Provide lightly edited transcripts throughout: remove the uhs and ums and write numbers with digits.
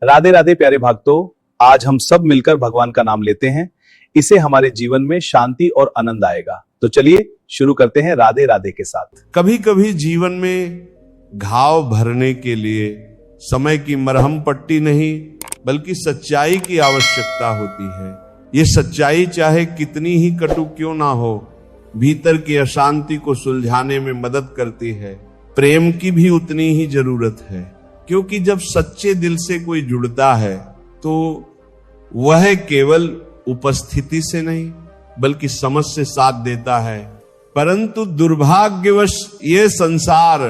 राधे राधे प्यारे भक्तों, आज हम सब मिलकर भगवान का नाम लेते हैं। इससे हमारे जीवन में शांति और आनंद आएगा। तो चलिए शुरू करते हैं राधे राधे के साथ। कभी कभी जीवन में घाव भरने के लिए समय की मरहम पट्टी नहीं बल्कि सच्चाई की आवश्यकता होती है। ये सच्चाई चाहे कितनी ही कटु क्यों ना हो, भीतर की अशांति को सुलझाने में मदद करती है। प्रेम की भी उतनी ही जरूरत है, क्योंकि जब सच्चे दिल से कोई जुड़ता है तो वह केवल उपस्थिति से नहीं बल्कि समझ से साथ देता है। परंतु दुर्भाग्यवश ये संसार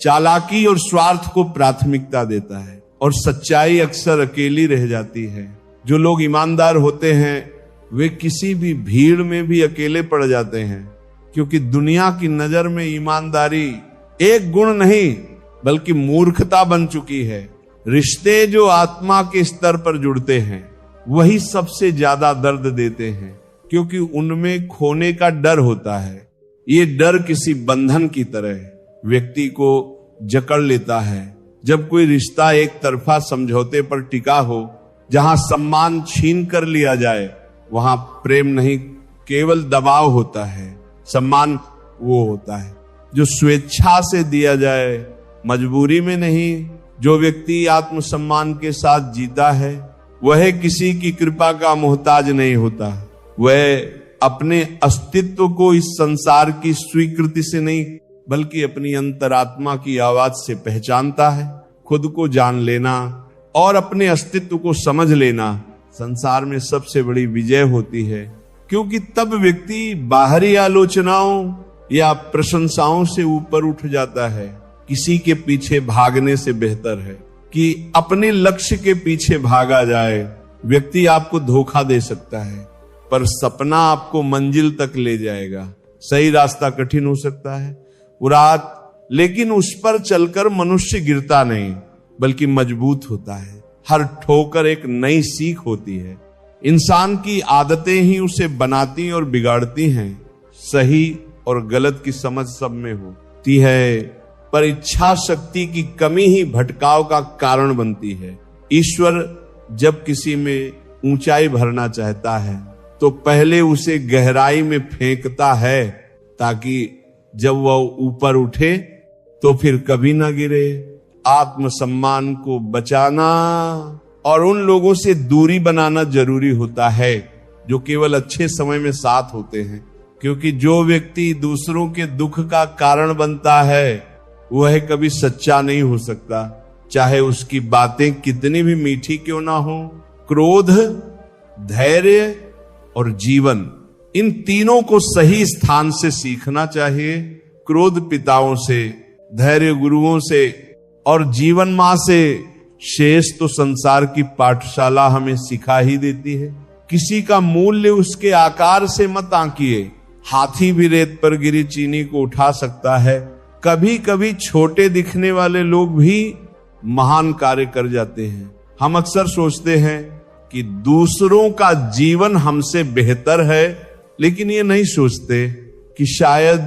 चालाकी और स्वार्थ को प्राथमिकता देता है और सच्चाई अक्सर अकेली रह जाती है। जो लोग ईमानदार होते हैं वे किसी भी भीड़ में भी अकेले पड़ जाते हैं, क्योंकि दुनिया की नजर में ईमानदारी एक गुण नहीं बल्कि मूर्खता बन चुकी है। रिश्ते जो आत्मा के स्तर पर जुड़ते हैं वही सबसे ज्यादा दर्द देते हैं, क्योंकि उनमें खोने का डर होता है। ये डर किसी बंधन की तरह व्यक्ति को जकड़ लेता है। जब कोई रिश्ता एक तरफा समझौते पर टिका हो, जहां सम्मान छीन कर लिया जाए, वहां प्रेम नहीं केवल दबाव होता है। सम्मान वो होता है जो स्वेच्छा से दिया जाए, मजबूरी में नहीं। जो व्यक्ति आत्मसम्मान के साथ जीता है वह किसी की कृपा का मोहताज नहीं होता। वह अपने अस्तित्व को इस संसार की स्वीकृति से नहीं बल्कि अपनी अंतरात्मा की आवाज से पहचानता है। खुद को जान लेना और अपने अस्तित्व को समझ लेना संसार में सबसे बड़ी विजय होती है, क्योंकि तब व्यक्ति बाहरी आलोचनाओं या प्रशंसाओं से ऊपर उठ जाता है। किसी के पीछे भागने से बेहतर है कि अपने लक्ष्य के पीछे भागा जाए। व्यक्ति आपको धोखा दे सकता है पर सपना आपको मंजिल तक ले जाएगा। सही रास्ता कठिन हो सकता है लेकिन उस पर चलकर मनुष्य गिरता नहीं बल्कि मजबूत होता है। हर ठोकर एक नई सीख होती है। इंसान की आदतें ही उसे बनाती और बिगाड़ती हैं। सही और गलत की समझ सब में होती है, पर इच्छा शक्ति की कमी ही भटकाव का कारण बनती है। ईश्वर जब किसी में ऊंचाई भरना चाहता है तो पहले उसे गहराई में फेंकता है, ताकि जब वह ऊपर उठे तो फिर कभी ना गिरे। आत्मसम्मान को बचाना और उन लोगों से दूरी बनाना जरूरी होता है जो केवल अच्छे समय में साथ होते हैं, क्योंकि जो व्यक्ति दूसरों के दुख का कारण बनता है वह कभी सच्चा नहीं हो सकता, चाहे उसकी बातें कितनी भी मीठी क्यों ना हो। क्रोध, धैर्य और जीवन, इन तीनों को सही स्थान से सीखना चाहिए। क्रोध पिताओं से, धैर्य गुरुओं से और जीवन मां से। शेष तो संसार की पाठशाला हमें सिखा ही देती है। किसी का मूल्य उसके आकार से मत आंकिए। हाथी भी रेत पर गिरी चीनी को उठा सकता है। कभी कभी छोटे दिखने वाले लोग भी महान कार्य कर जाते हैं। हम अक्सर सोचते हैं कि दूसरों का जीवन हमसे बेहतर है, लेकिन ये नहीं सोचते कि शायद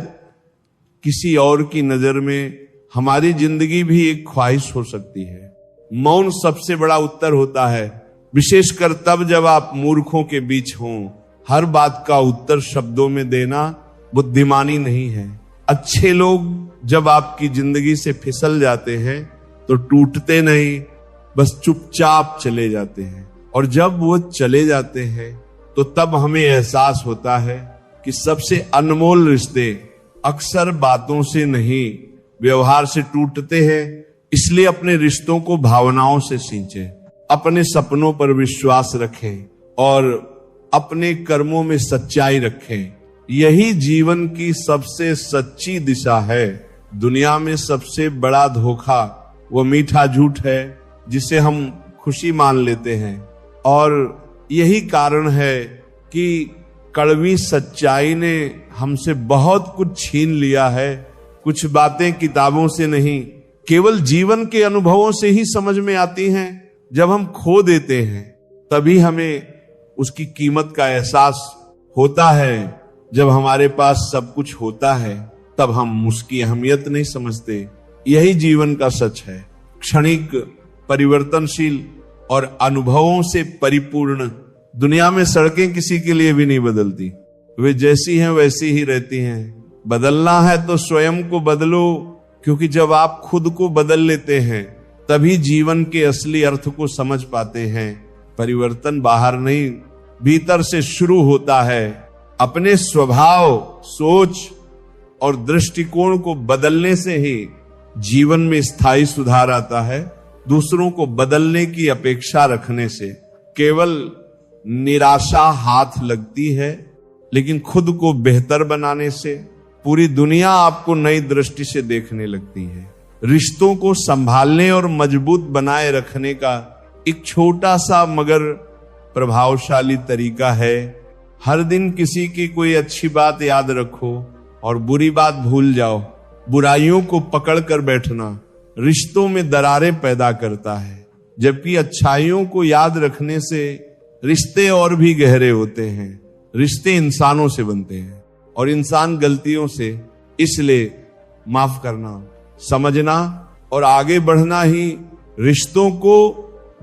किसी और की नजर में हमारी जिंदगी भी एक ख्वाहिश हो सकती है। मौन सबसे बड़ा उत्तर होता है, विशेषकर तब जब आप मूर्खों के बीच हों। हर बात का उत्तर शब्दों में देना बुद्धिमानी नहीं है। अच्छे लोग जब आपकी जिंदगी से फिसल जाते हैं तो टूटते नहीं, बस चुपचाप चले जाते हैं। और जब वो चले जाते हैं तो तब हमें एहसास होता है कि सबसे अनमोल रिश्ते अक्सर बातों से नहीं व्यवहार से टूटते हैं। इसलिए अपने रिश्तों को भावनाओं से सींचें, अपने सपनों पर विश्वास रखें और अपने कर्मों में सच्चाई रखें। यही जीवन की सबसे सच्ची दिशा है। दुनिया में सबसे बड़ा धोखा वो मीठा झूठ है जिसे हम खुशी मान लेते हैं, और यही कारण है कि कड़वी सच्चाई ने हमसे बहुत कुछ छीन लिया है। कुछ बातें किताबों से नहीं, केवल जीवन के अनुभवों से ही समझ में आती हैं। जब हम खो देते हैं तभी हमें उसकी कीमत का एहसास होता है। जब हमारे पास सब कुछ होता है तब हम उसकी अहमियत नहीं समझते। यही जीवन का सच है। क्षणिक, परिवर्तनशील और अनुभवों से परिपूर्ण। दुनिया में सड़कें किसी के लिए भी नहीं बदलती, वे जैसी हैं वैसी ही रहती हैं। बदलना है तो स्वयं को बदलो, क्योंकि जब आप खुद को बदल लेते हैं तभी जीवन के असली अर्थ को समझ पाते हैं। परिवर्तन बाहर नहीं, भीतर से शुरू होता है। अपने स्वभाव, सोच और दृष्टिकोण को बदलने से ही जीवन में स्थायी सुधार आता है। दूसरों को बदलने की अपेक्षा रखने से केवल निराशा हाथ लगती है, लेकिन खुद को बेहतर बनाने से पूरी दुनिया आपको नई दृष्टि से देखने लगती है। रिश्तों को संभालने और मजबूत बनाए रखने का एक छोटा सा मगर प्रभावशाली तरीका है, हर दिन किसी की कोई अच्छी बात याद रखो और बुरी बात भूल जाओ। बुराइयों को पकड़ कर बैठना रिश्तों में दरारें पैदा करता है, जबकि अच्छाइयों को याद रखने से रिश्ते और भी गहरे होते हैं। रिश्ते इंसानों से बनते हैं और इंसान गलतियों से, इसलिए माफ करना, समझना और आगे बढ़ना ही रिश्तों को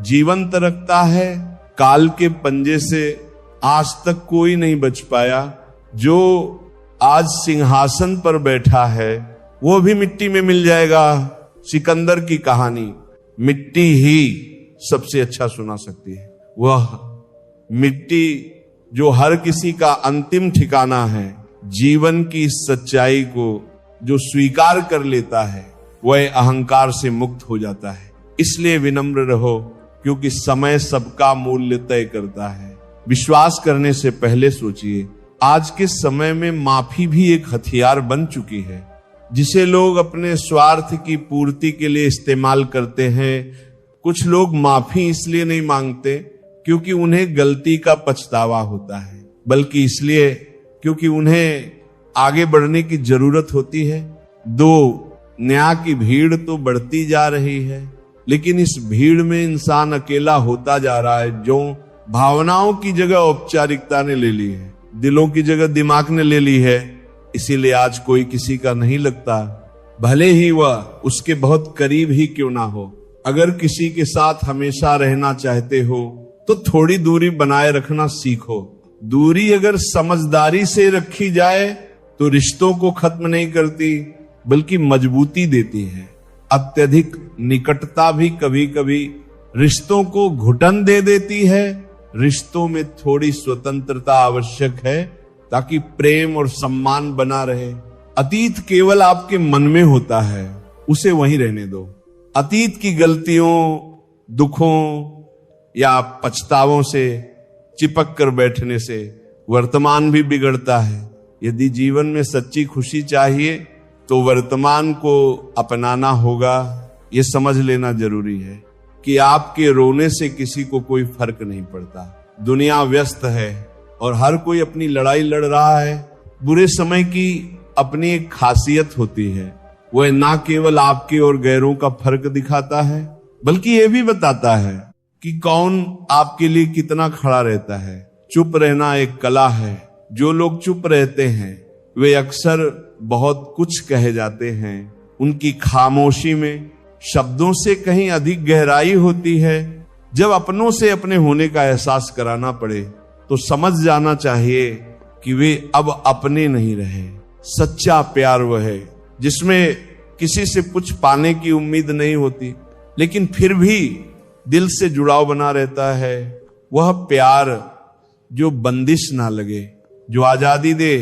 जीवंत रखता है। काल के पंजे से आज तक कोई नहीं बच पाया। जो आज सिंहासन पर बैठा है वो भी मिट्टी में मिल जाएगा। सिकंदर की कहानी मिट्टी ही सबसे अच्छा सुना सकती है। वह मिट्टी जो हर किसी का अंतिम ठिकाना है, जीवन की सच्चाई को जो स्वीकार कर लेता है वह अहंकार से मुक्त हो जाता है। इसलिए विनम्र रहो, क्योंकि समय सबका मूल्य तय करता है। विश्वास करने से पहले सोचिए। आज के समय में माफी भी एक हथियार बन चुकी है, जिसे लोग अपने स्वार्थ की पूर्ति के लिए इस्तेमाल करते हैं। कुछ लोग माफी इसलिए नहीं मांगते क्योंकि उन्हें गलती का पछतावा होता है, बल्कि इसलिए क्योंकि उन्हें आगे बढ़ने की जरूरत होती है। न्याय की भीड़ तो बढ़ती जा रही है, लेकिन इस भीड़ में इंसान अकेला होता जा रहा है। जो भावनाओं की जगह औपचारिकता ने ले ली है, दिलों की जगह दिमाग ने ले ली है। इसीलिए आज कोई किसी का नहीं लगता, भले ही वह उसके बहुत करीब ही क्यों ना हो। अगर किसी के साथ हमेशा रहना चाहते हो तो थोड़ी दूरी बनाए रखना सीखो। दूरी अगर समझदारी से रखी जाए तो रिश्तों को खत्म नहीं करती, बल्कि मजबूती देती है। अत्यधिक निकटता भी कभी कभी रिश्तों को घुटन दे देती है। रिश्तों में थोड़ी स्वतंत्रता आवश्यक है ताकि प्रेम और सम्मान बना रहे। अतीत केवल आपके मन में होता है, उसे वहीं रहने दो। अतीत की गलतियों, दुखों या पछतावों से चिपक कर बैठने से वर्तमान भी बिगड़ता है। यदि जीवन में सच्ची खुशी चाहिए तो वर्तमान को अपनाना होगा। ये समझ लेना जरूरी है कि आपके रोने से किसी को कोई फर्क नहीं पड़ता। दुनिया व्यस्त है और हर कोई अपनी लड़ाई लड़ रहा है। बुरे समय की अपनी एक खासियत होती है, वह ना केवल आपके और गैरों का फर्क दिखाता है, बल्कि यह भी बताता है कि कौन आपके लिए कितना खड़ा रहता है। चुप रहना एक कला है। जो लोग चुप रहते हैं वे अक्सर बहुत कुछ कहे जाते हैं। उनकी खामोशी में शब्दों से कहीं अधिक गहराई होती है। जब अपनों से अपने होने का एहसास कराना पड़े तो समझ जाना चाहिए कि वे अब अपने नहीं रहे। सच्चा प्यार वह है जिसमें किसी से कुछ पाने की उम्मीद नहीं होती, लेकिन फिर भी दिल से जुड़ाव बना रहता है। वह प्यार जो बंदिश ना लगे, जो आजादी दे,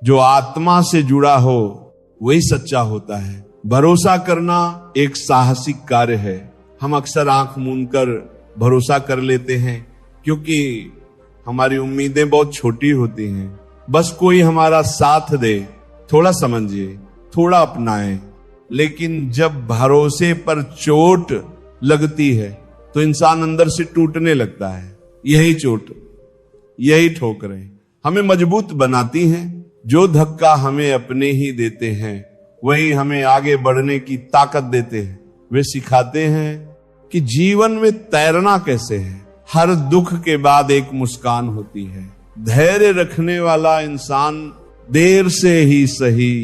जो आत्मा से जुड़ा हो, वही सच्चा होता है। भरोसा करना एक साहसिक कार्य है। हम अक्सर आंख मूंद कर भरोसा कर लेते हैं क्योंकि हमारी उम्मीदें बहुत छोटी होती हैं। बस कोई हमारा साथ दे, थोड़ा समझिए, थोड़ा अपनाए। लेकिन जब भरोसे पर चोट लगती है तो इंसान अंदर से टूटने लगता है। यही चोट, यही ठोकरें हमें मजबूत बनाती हैं। जो धक्का हमें अपने ही देते हैं वही हमें आगे बढ़ने की ताकत देते हैं। वे सिखाते हैं कि जीवन में तैरना कैसे है। हर दुख के बाद एक मुस्कान होती है। धैर्य रखने वाला इंसान देर से ही सही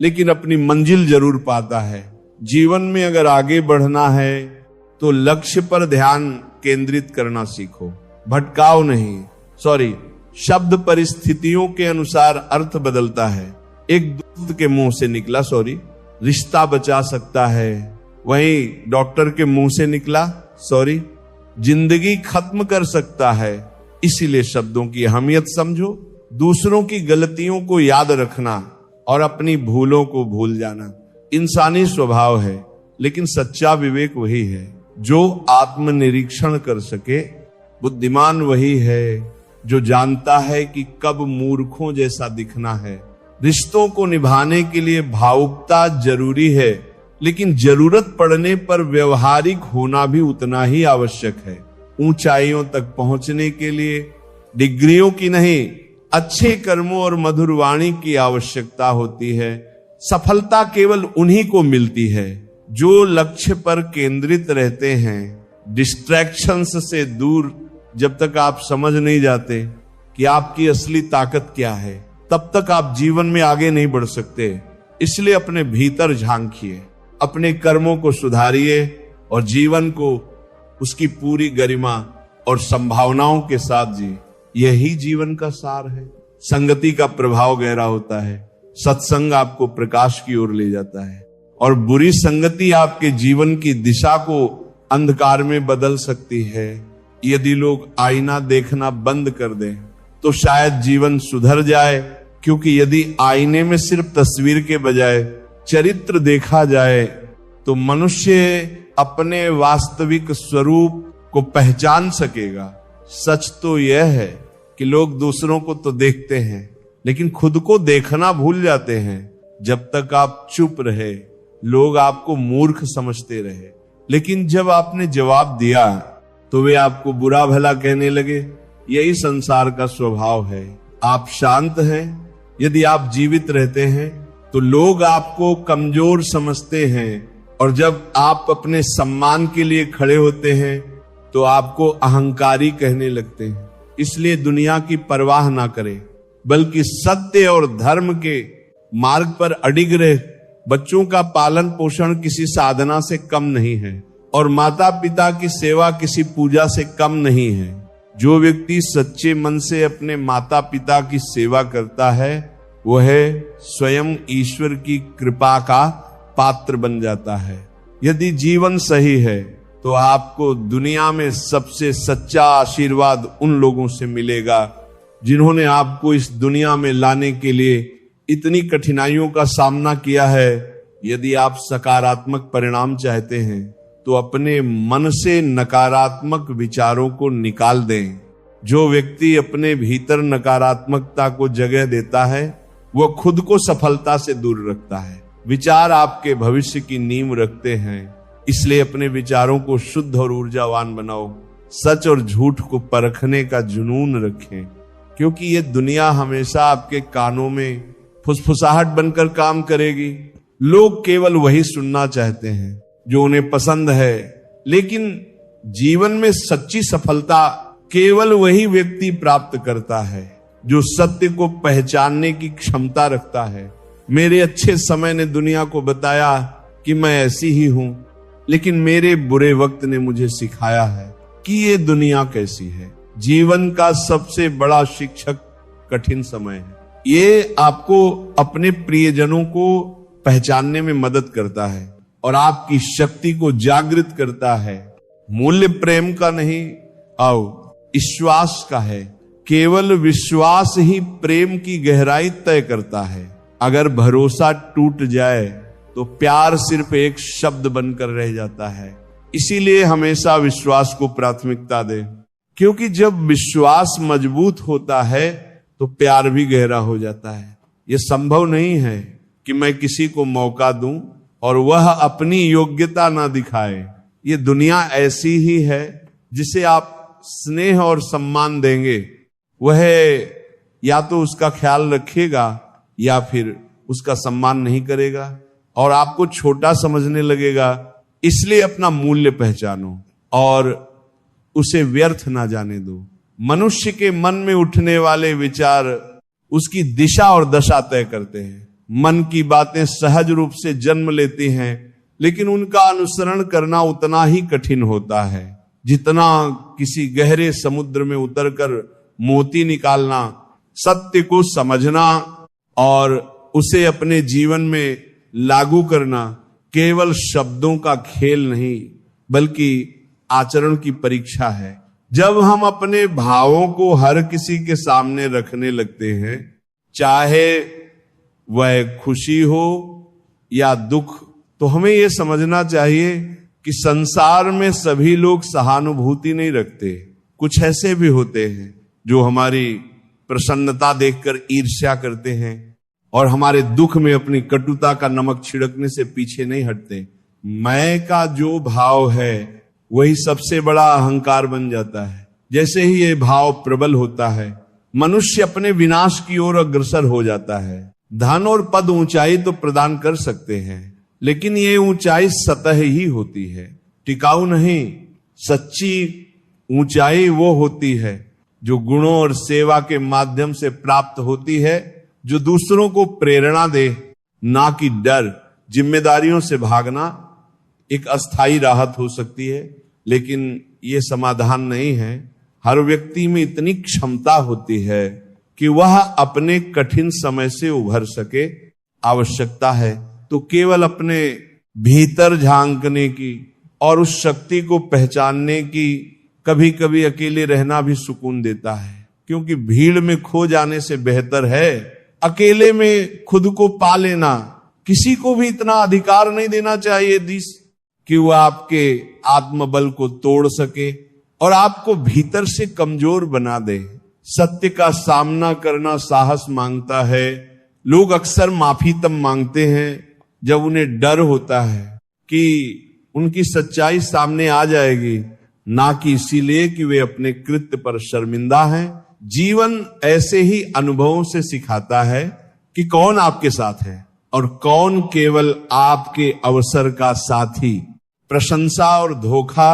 लेकिन अपनी मंजिल जरूर पाता है। जीवन में अगर आगे बढ़ना है तो लक्ष्य पर ध्यान केंद्रित करना सीखो, भटकाओ नहीं। शब्द परिस्थितियों के अनुसार अर्थ बदलता है। एक दोस्त के मुंह से निकला रिश्ता बचा सकता है, वहीं डॉक्टर के मुंह से निकला जिंदगी खत्म कर सकता है। इसीलिए शब्दों की अहमियत समझो, दूसरों की गलतियों को याद रखना और अपनी भूलों को भूल जाना इंसानी स्वभाव है, लेकिन सच्चा विवेक वही है जो आत्मनिरीक्षण कर सके। बुद्धिमान वही है जो जानता है कि कब मूर्खों जैसा दिखना है। रिश्तों को निभाने के लिए भावुकता जरूरी है, लेकिन जरूरत पड़ने पर व्यवहारिक होना भी उतना ही आवश्यक है। ऊंचाइयों तक पहुंचने के लिए डिग्रियों की नहीं, अच्छे कर्मों और मधुर वाणी की आवश्यकता होती है। सफलता केवल उन्हीं को मिलती है जो लक्ष्य पर केंद्रित रहते हैं, डिस्ट्रैक्शंस से दूर। जब तक आप समझ नहीं जाते कि आपकी असली ताकत क्या है, तब तक आप जीवन में आगे नहीं बढ़ सकते। इसलिए अपने भीतर झांकिए, अपने कर्मों को सुधारिए और जीवन को उसकी पूरी गरिमा और संभावनाओं के साथ जी। यही जीवन का सार है। संगति का प्रभाव गहरा होता है। सत्संग आपको प्रकाश की ओर ले जाता है और बुरी संगति आपके जीवन की दिशा को अंधकार में बदल सकती है। यदि लोग आईना देखना बंद कर दें तो शायद जीवन सुधर जाए, क्योंकि यदि आईने में सिर्फ तस्वीर के बजाय चरित्र देखा जाए तो मनुष्य अपने वास्तविक स्वरूप को पहचान सकेगा। सच तो यह है कि लोग दूसरों को तो देखते हैं, लेकिन खुद को देखना भूल जाते हैं। जब तक आप चुप रहे, लोग आपको मूर्ख समझते रहे, लेकिन जब आपने जवाब दिया तो वे आपको बुरा भला कहने लगे। यही संसार का स्वभाव है। आप शांत हैं, यदि आप जीवित रहते हैं तो लोग आपको कमजोर समझते हैं, और जब आप अपने सम्मान के लिए खड़े होते हैं तो आपको अहंकारी कहने लगते हैं। इसलिए दुनिया की परवाह ना करें, बल्कि सत्य और धर्म के मार्ग पर अडिग रहे। बच्चों का पालन पोषण किसी साधना से कम नहीं है और माता पिता की सेवा किसी पूजा से कम नहीं है। जो व्यक्ति सच्चे मन से अपने माता पिता की सेवा करता है वह स्वयं ईश्वर की कृपा का पात्र बन जाता है। यदि जीवन सही है तो आपको दुनिया में सबसे सच्चा आशीर्वाद उन लोगों से मिलेगा जिन्होंने आपको इस दुनिया में लाने के लिए इतनी कठिनाइयों का सामना किया है। यदि आप सकारात्मक परिणाम चाहते हैं तो अपने मन से नकारात्मक विचारों को निकाल दें। जो व्यक्ति अपने भीतर नकारात्मकता को जगह देता है वह खुद को सफलता से दूर रखता है। विचार आपके भविष्य की नींव रखते हैं, इसलिए अपने विचारों को शुद्ध और ऊर्जावान बनाओ। सच और झूठ को परखने का जुनून रखें, क्योंकि ये दुनिया हमेशा आपके कानों में फुसफुसाहट बनकर काम करेगी। लोग केवल वही सुनना चाहते हैं जो उन्हें पसंद है, लेकिन जीवन में सच्ची सफलता केवल वही व्यक्ति प्राप्त करता है जो सत्य को पहचानने की क्षमता रखता है। मेरे अच्छे समय ने दुनिया को बताया कि मैं ऐसी ही हूं, लेकिन मेरे बुरे वक्त ने मुझे सिखाया है कि ये दुनिया कैसी है। जीवन का सबसे बड़ा शिक्षक कठिन समय है। ये आपको अपने प्रियजनों को पहचानने में मदद करता है और आपकी शक्ति को जागृत करता है। मूल्य प्रेम का नहीं, आओ विश्वास का है। केवल विश्वास ही प्रेम की गहराई तय करता है। अगर भरोसा टूट जाए तो प्यार सिर्फ एक शब्द बनकर रह जाता है। इसीलिए हमेशा विश्वास को प्राथमिकता दें, क्योंकि जब विश्वास मजबूत होता है तो प्यार भी गहरा हो जाता है। यह संभव नहीं है कि मैं किसी को मौका दूं और वह अपनी योग्यता ना दिखाए। ये दुनिया ऐसी ही है। जिसे आप स्नेह और सम्मान देंगे वह या तो उसका ख्याल रखेगा या फिर उसका सम्मान नहीं करेगा और आपको छोटा समझने लगेगा। इसलिए अपना मूल्य पहचानो और उसे व्यर्थ ना जाने दो। मनुष्य के मन में उठने वाले विचार उसकी दिशा और दशा तय करते हैं। मन की बातें सहज रूप से जन्म लेती हैं, लेकिन उनका अनुसरण करना उतना ही कठिन होता है जितना किसी गहरे समुद्र में उतरकर मोती निकालना, सत्य को समझना और उसे अपने जीवन में लागू करना केवल शब्दों का खेल नहीं बल्कि आचरण की परीक्षा है। जब हम अपने भावों को हर किसी के सामने रखने लगते हैं, चाहे वह खुशी हो या दुख, तो हमें यह समझना चाहिए कि संसार में सभी लोग सहानुभूति नहीं रखते। कुछ ऐसे भी होते हैं जो हमारी प्रसन्नता देखकर ईर्ष्या करते हैं और हमारे दुख में अपनी कटुता का नमक छिड़कने से पीछे नहीं हटते। मैं का जो भाव है वही सबसे बड़ा अहंकार बन जाता है। जैसे ही ये भाव प्रबल होता है, मनुष्य अपने विनाश की ओर अग्रसर हो जाता है। धन और पद ऊंचाई तो प्रदान कर सकते हैं, लेकिन ये ऊंचाई सतह ही होती है, टिकाऊ नहीं। सच्ची ऊंचाई वो होती है जो गुणों और सेवा के माध्यम से प्राप्त होती है, जो दूसरों को प्रेरणा दे, ना कि डर। जिम्मेदारियों से भागना एक अस्थायी राहत हो सकती है, लेकिन ये समाधान नहीं है। हर व्यक्ति में इतनी क्षमता होती है कि वह अपने कठिन समय से उभर सके। आवश्यकता है तो केवल अपने भीतर झांकने की और उस शक्ति को पहचानने की। कभी कभी अकेले रहना भी सुकून देता है, क्योंकि भीड़ में खो जाने से बेहतर है अकेले में खुद को पा लेना। किसी को भी इतना अधिकार नहीं देना चाहिए कि वह आपके आत्मबल को तोड़ सके और आपको भीतर से कमजोर बना दे। सत्य का सामना करना साहस मांगता है। लोग अक्सर माफी तब मांगते हैं जब उन्हें डर होता है कि उनकी सच्चाई सामने आ जाएगी, ना कि इसीलिए कि वे अपने कृत्य पर शर्मिंदा हैं। जीवन ऐसे ही अनुभवों से सिखाता है कि कौन आपके साथ है और कौन केवल आपके अवसर का साथी। प्रशंसा और धोखा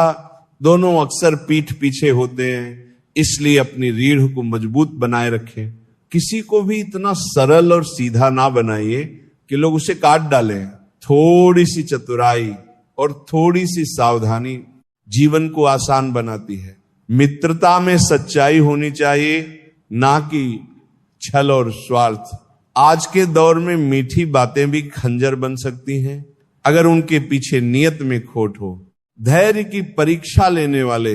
दोनों अक्सर पीठ पीछे होते हैं, इसलिए अपनी रीढ़ को मजबूत बनाए रखें। किसी को भी इतना सरल और सीधा ना बनाइए कि लोग उसे काट डालें। थोड़ी सी चतुराई और थोड़ी सी सावधानी जीवन को आसान बनाती है। मित्रता में सच्चाई होनी चाहिए, ना कि छल और स्वार्थ। आज के दौर में मीठी बातें भी खंजर बन सकती हैं अगर उनके पीछे नियत में खोट हो। धैर्य की परीक्षा लेने वाले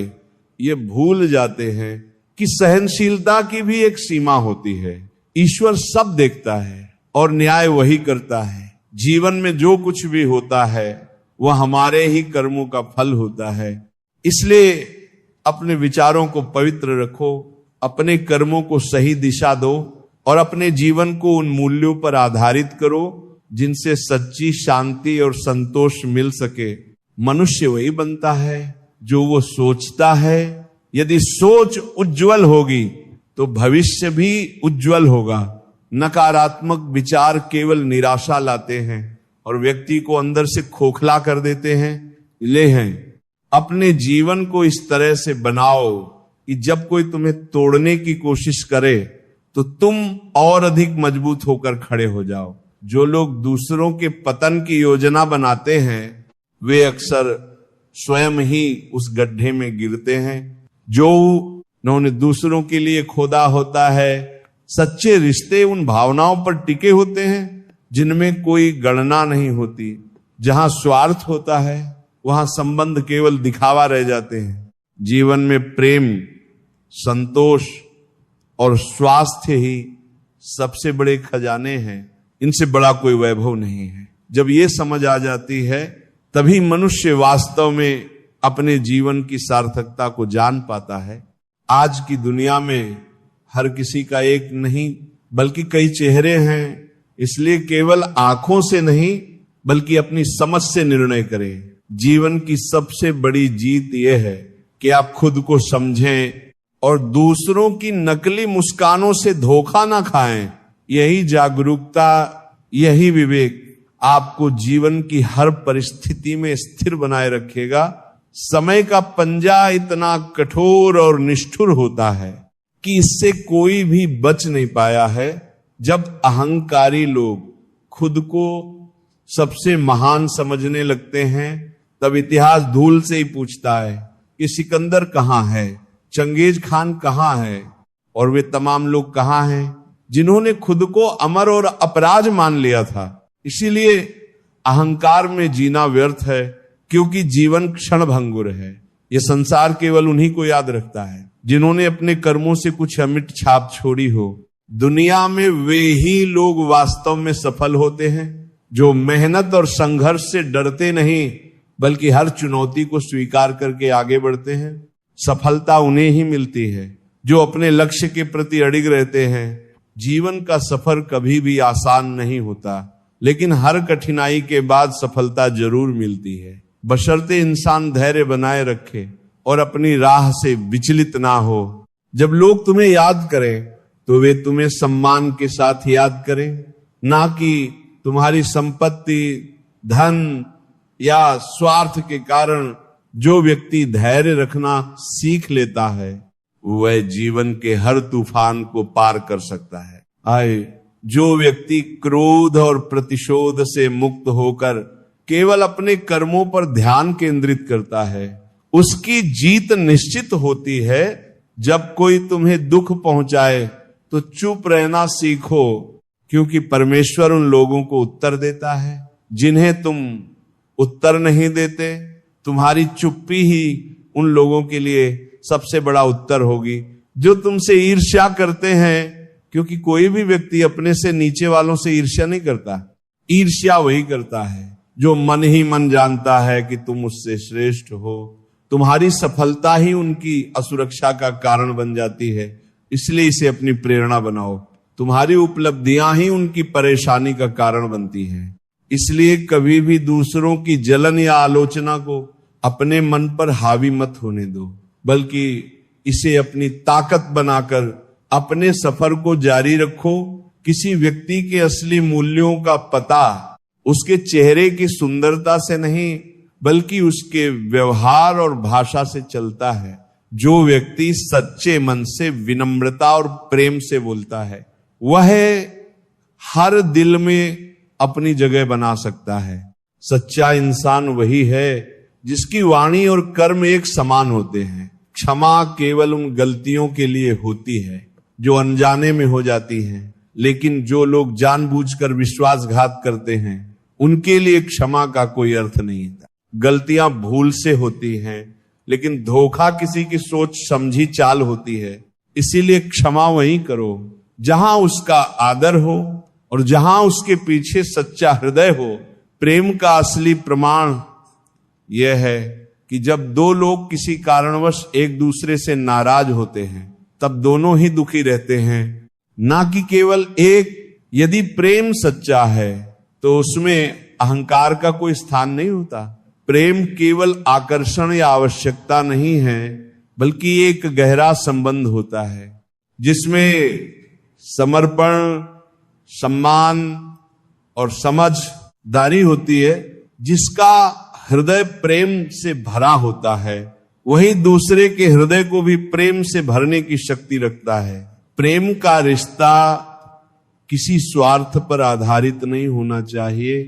ये भूल जाते हैं कि सहनशीलता की भी एक सीमा होती है। ईश्वर सब देखता है और न्याय वही करता है। जीवन में जो कुछ भी होता है वह हमारे ही कर्मों का फल होता है। इसलिए अपने विचारों को पवित्र रखो, अपने कर्मों को सही दिशा दो और अपने जीवन को उन मूल्यों पर आधारित करो जिनसे सच्ची शांति और संतोष मिल सके। मनुष्य वही बनता है जो वो सोचता है। यदि सोच उज्जवल होगी तो भविष्य भी उज्जवल होगा। नकारात्मक विचार केवल निराशा लाते हैं और व्यक्ति को अंदर से खोखला कर देते हैं। ले हैं अपने जीवन को इस तरह से बनाओ कि जब कोई तुम्हें तोड़ने की कोशिश करे तो तुम और अधिक मजबूत होकर खड़े हो जाओ। जो लोग दूसरों के पतन की योजना बनाते हैं वे अक्सर स्वयं ही उस गड्ढे में गिरते हैं जो उन्होंने दूसरों के लिए खोदा होता है। सच्चे रिश्ते उन भावनाओं पर टिके होते हैं जिनमें कोई गणना नहीं होती। जहां स्वार्थ होता है वहां संबंध केवल दिखावा रह जाते हैं। जीवन में प्रेम, संतोष और स्वास्थ्य ही सबसे बड़े खजाने हैं। इनसे बड़ा कोई वैभव नहीं है। जब ये समझ आ जाती है तभी मनुष्य वास्तव में अपने जीवन की सार्थकता को जान पाता है। आज की दुनिया में हर किसी का एक नहीं बल्कि कई चेहरे हैं, इसलिए केवल आंखों से नहीं बल्कि अपनी समझ से निर्णय करें। जीवन की सबसे बड़ी जीत यह है कि आप खुद को समझें और दूसरों की नकली मुस्कानों से धोखा ना खाएं। यही जागरूकता, यही विवेक आपको जीवन की हर परिस्थिति में स्थिर बनाए रखेगा। समय का पंजा इतना कठोर और निष्ठुर होता है कि इससे कोई भी बच नहीं पाया है। जब अहंकारी लोग खुद को सबसे महान समझने लगते हैं तब इतिहास धूल से ही पूछता है कि सिकंदर कहाँ है, चंगेज खान कहाँ है, और वे तमाम लोग कहाँ हैं जिन्होंने खुद को अमर और अपराज मान लिया था। इसीलिए अहंकार में जीना व्यर्थ है, क्योंकि जीवन क्षण भंगुर है। यह संसार केवल उन्हीं को याद रखता है जिन्होंने अपने कर्मों से कुछ अमिट छाप छोड़ी हो। दुनिया में वे ही लोग वास्तव में सफल होते हैं जो मेहनत और संघर्ष से डरते नहीं, बल्कि हर चुनौती को स्वीकार करके आगे बढ़ते हैं। सफलता उन्हें ही मिलती है जो अपने लक्ष्य के प्रति अडिग रहते हैं। जीवन का सफर कभी भी आसान नहीं होता, लेकिन हर कठिनाई के बाद सफलता जरूर मिलती है, बशर्ते इंसान धैर्य बनाए रखे और अपनी राह से विचलित ना हो। जब लोग तुम्हें याद करें तो वे तुम्हें सम्मान के साथ याद करें, ना कि तुम्हारी संपत्ति, धन या स्वार्थ के कारण। जो व्यक्ति धैर्य रखना सीख लेता है वह जीवन के हर तूफान को पार कर सकता है। जो व्यक्ति क्रोध और प्रतिशोध से मुक्त होकर केवल अपने कर्मों पर ध्यान केंद्रित करता है, उसकी जीत निश्चित होती है। जब कोई तुम्हें दुख पहुंचाए तो चुप रहना सीखो, क्योंकि परमेश्वर उन लोगों को उत्तर देता है जिन्हें तुम उत्तर नहीं देते। तुम्हारी चुप्पी ही उन लोगों के लिए सबसे बड़ा उत्तर होगी जो तुमसे ईर्ष्या करते हैं, क्योंकि कोई भी व्यक्ति अपने से नीचे वालों से ईर्ष्या नहीं करता। ईर्ष्या वही करता है जो मन ही मन जानता है कि तुम उससे श्रेष्ठ हो। तुम्हारी सफलता ही उनकी असुरक्षा का कारण बन जाती है, इसलिए इसे अपनी प्रेरणा बनाओ। तुम्हारी उपलब्धियां ही उनकी परेशानी का कारण बनती हैं। इसलिए कभी भी दूसरों की जलन या आलोचना को अपने मन पर हावी मत होने दो, बल्कि इसे अपनी ताकत बनाकर अपने सफर को जारी रखो। किसी व्यक्ति के असली मूल्यों का पता उसके चेहरे की सुंदरता से नहीं, बल्कि उसके व्यवहार और भाषा से चलता है। जो व्यक्ति सच्चे मन से विनम्रता और प्रेम से बोलता है वह हर दिल में अपनी जगह बना सकता है। सच्चा इंसान वही है जिसकी वाणी और कर्म एक समान होते हैं। क्षमा केवल उन गलतियों के लिए होती है जो अनजाने में हो जाती हैं, लेकिन जो लोग जानबूझकर विश्वासघात करते हैं उनके लिए क्षमा का कोई अर्थ नहीं था। गलतियां भूल से होती हैं, लेकिन धोखा किसी की सोच समझी चाल होती है। इसीलिए क्षमा वहीं करो जहां उसका आदर हो और जहां उसके पीछे सच्चा हृदय हो। प्रेम का असली प्रमाण यह है कि जब दो लोग किसी कारणवश एक दूसरे से नाराज होते हैं तब दोनों ही दुखी रहते हैं, ना कि केवल एक। यदि प्रेम सच्चा है तो उसमें अहंकार का कोई स्थान नहीं होता। प्रेम केवल आकर्षण या आवश्यकता नहीं है, बल्कि एक गहरा संबंध होता है जिसमें समर्पण, सम्मान और समझदारी होती है। जिसका हृदय प्रेम से भरा होता है वही दूसरे के हृदय को भी प्रेम से भरने की शक्ति रखता है। प्रेम का रिश्ता किसी स्वार्थ पर आधारित नहीं होना चाहिए,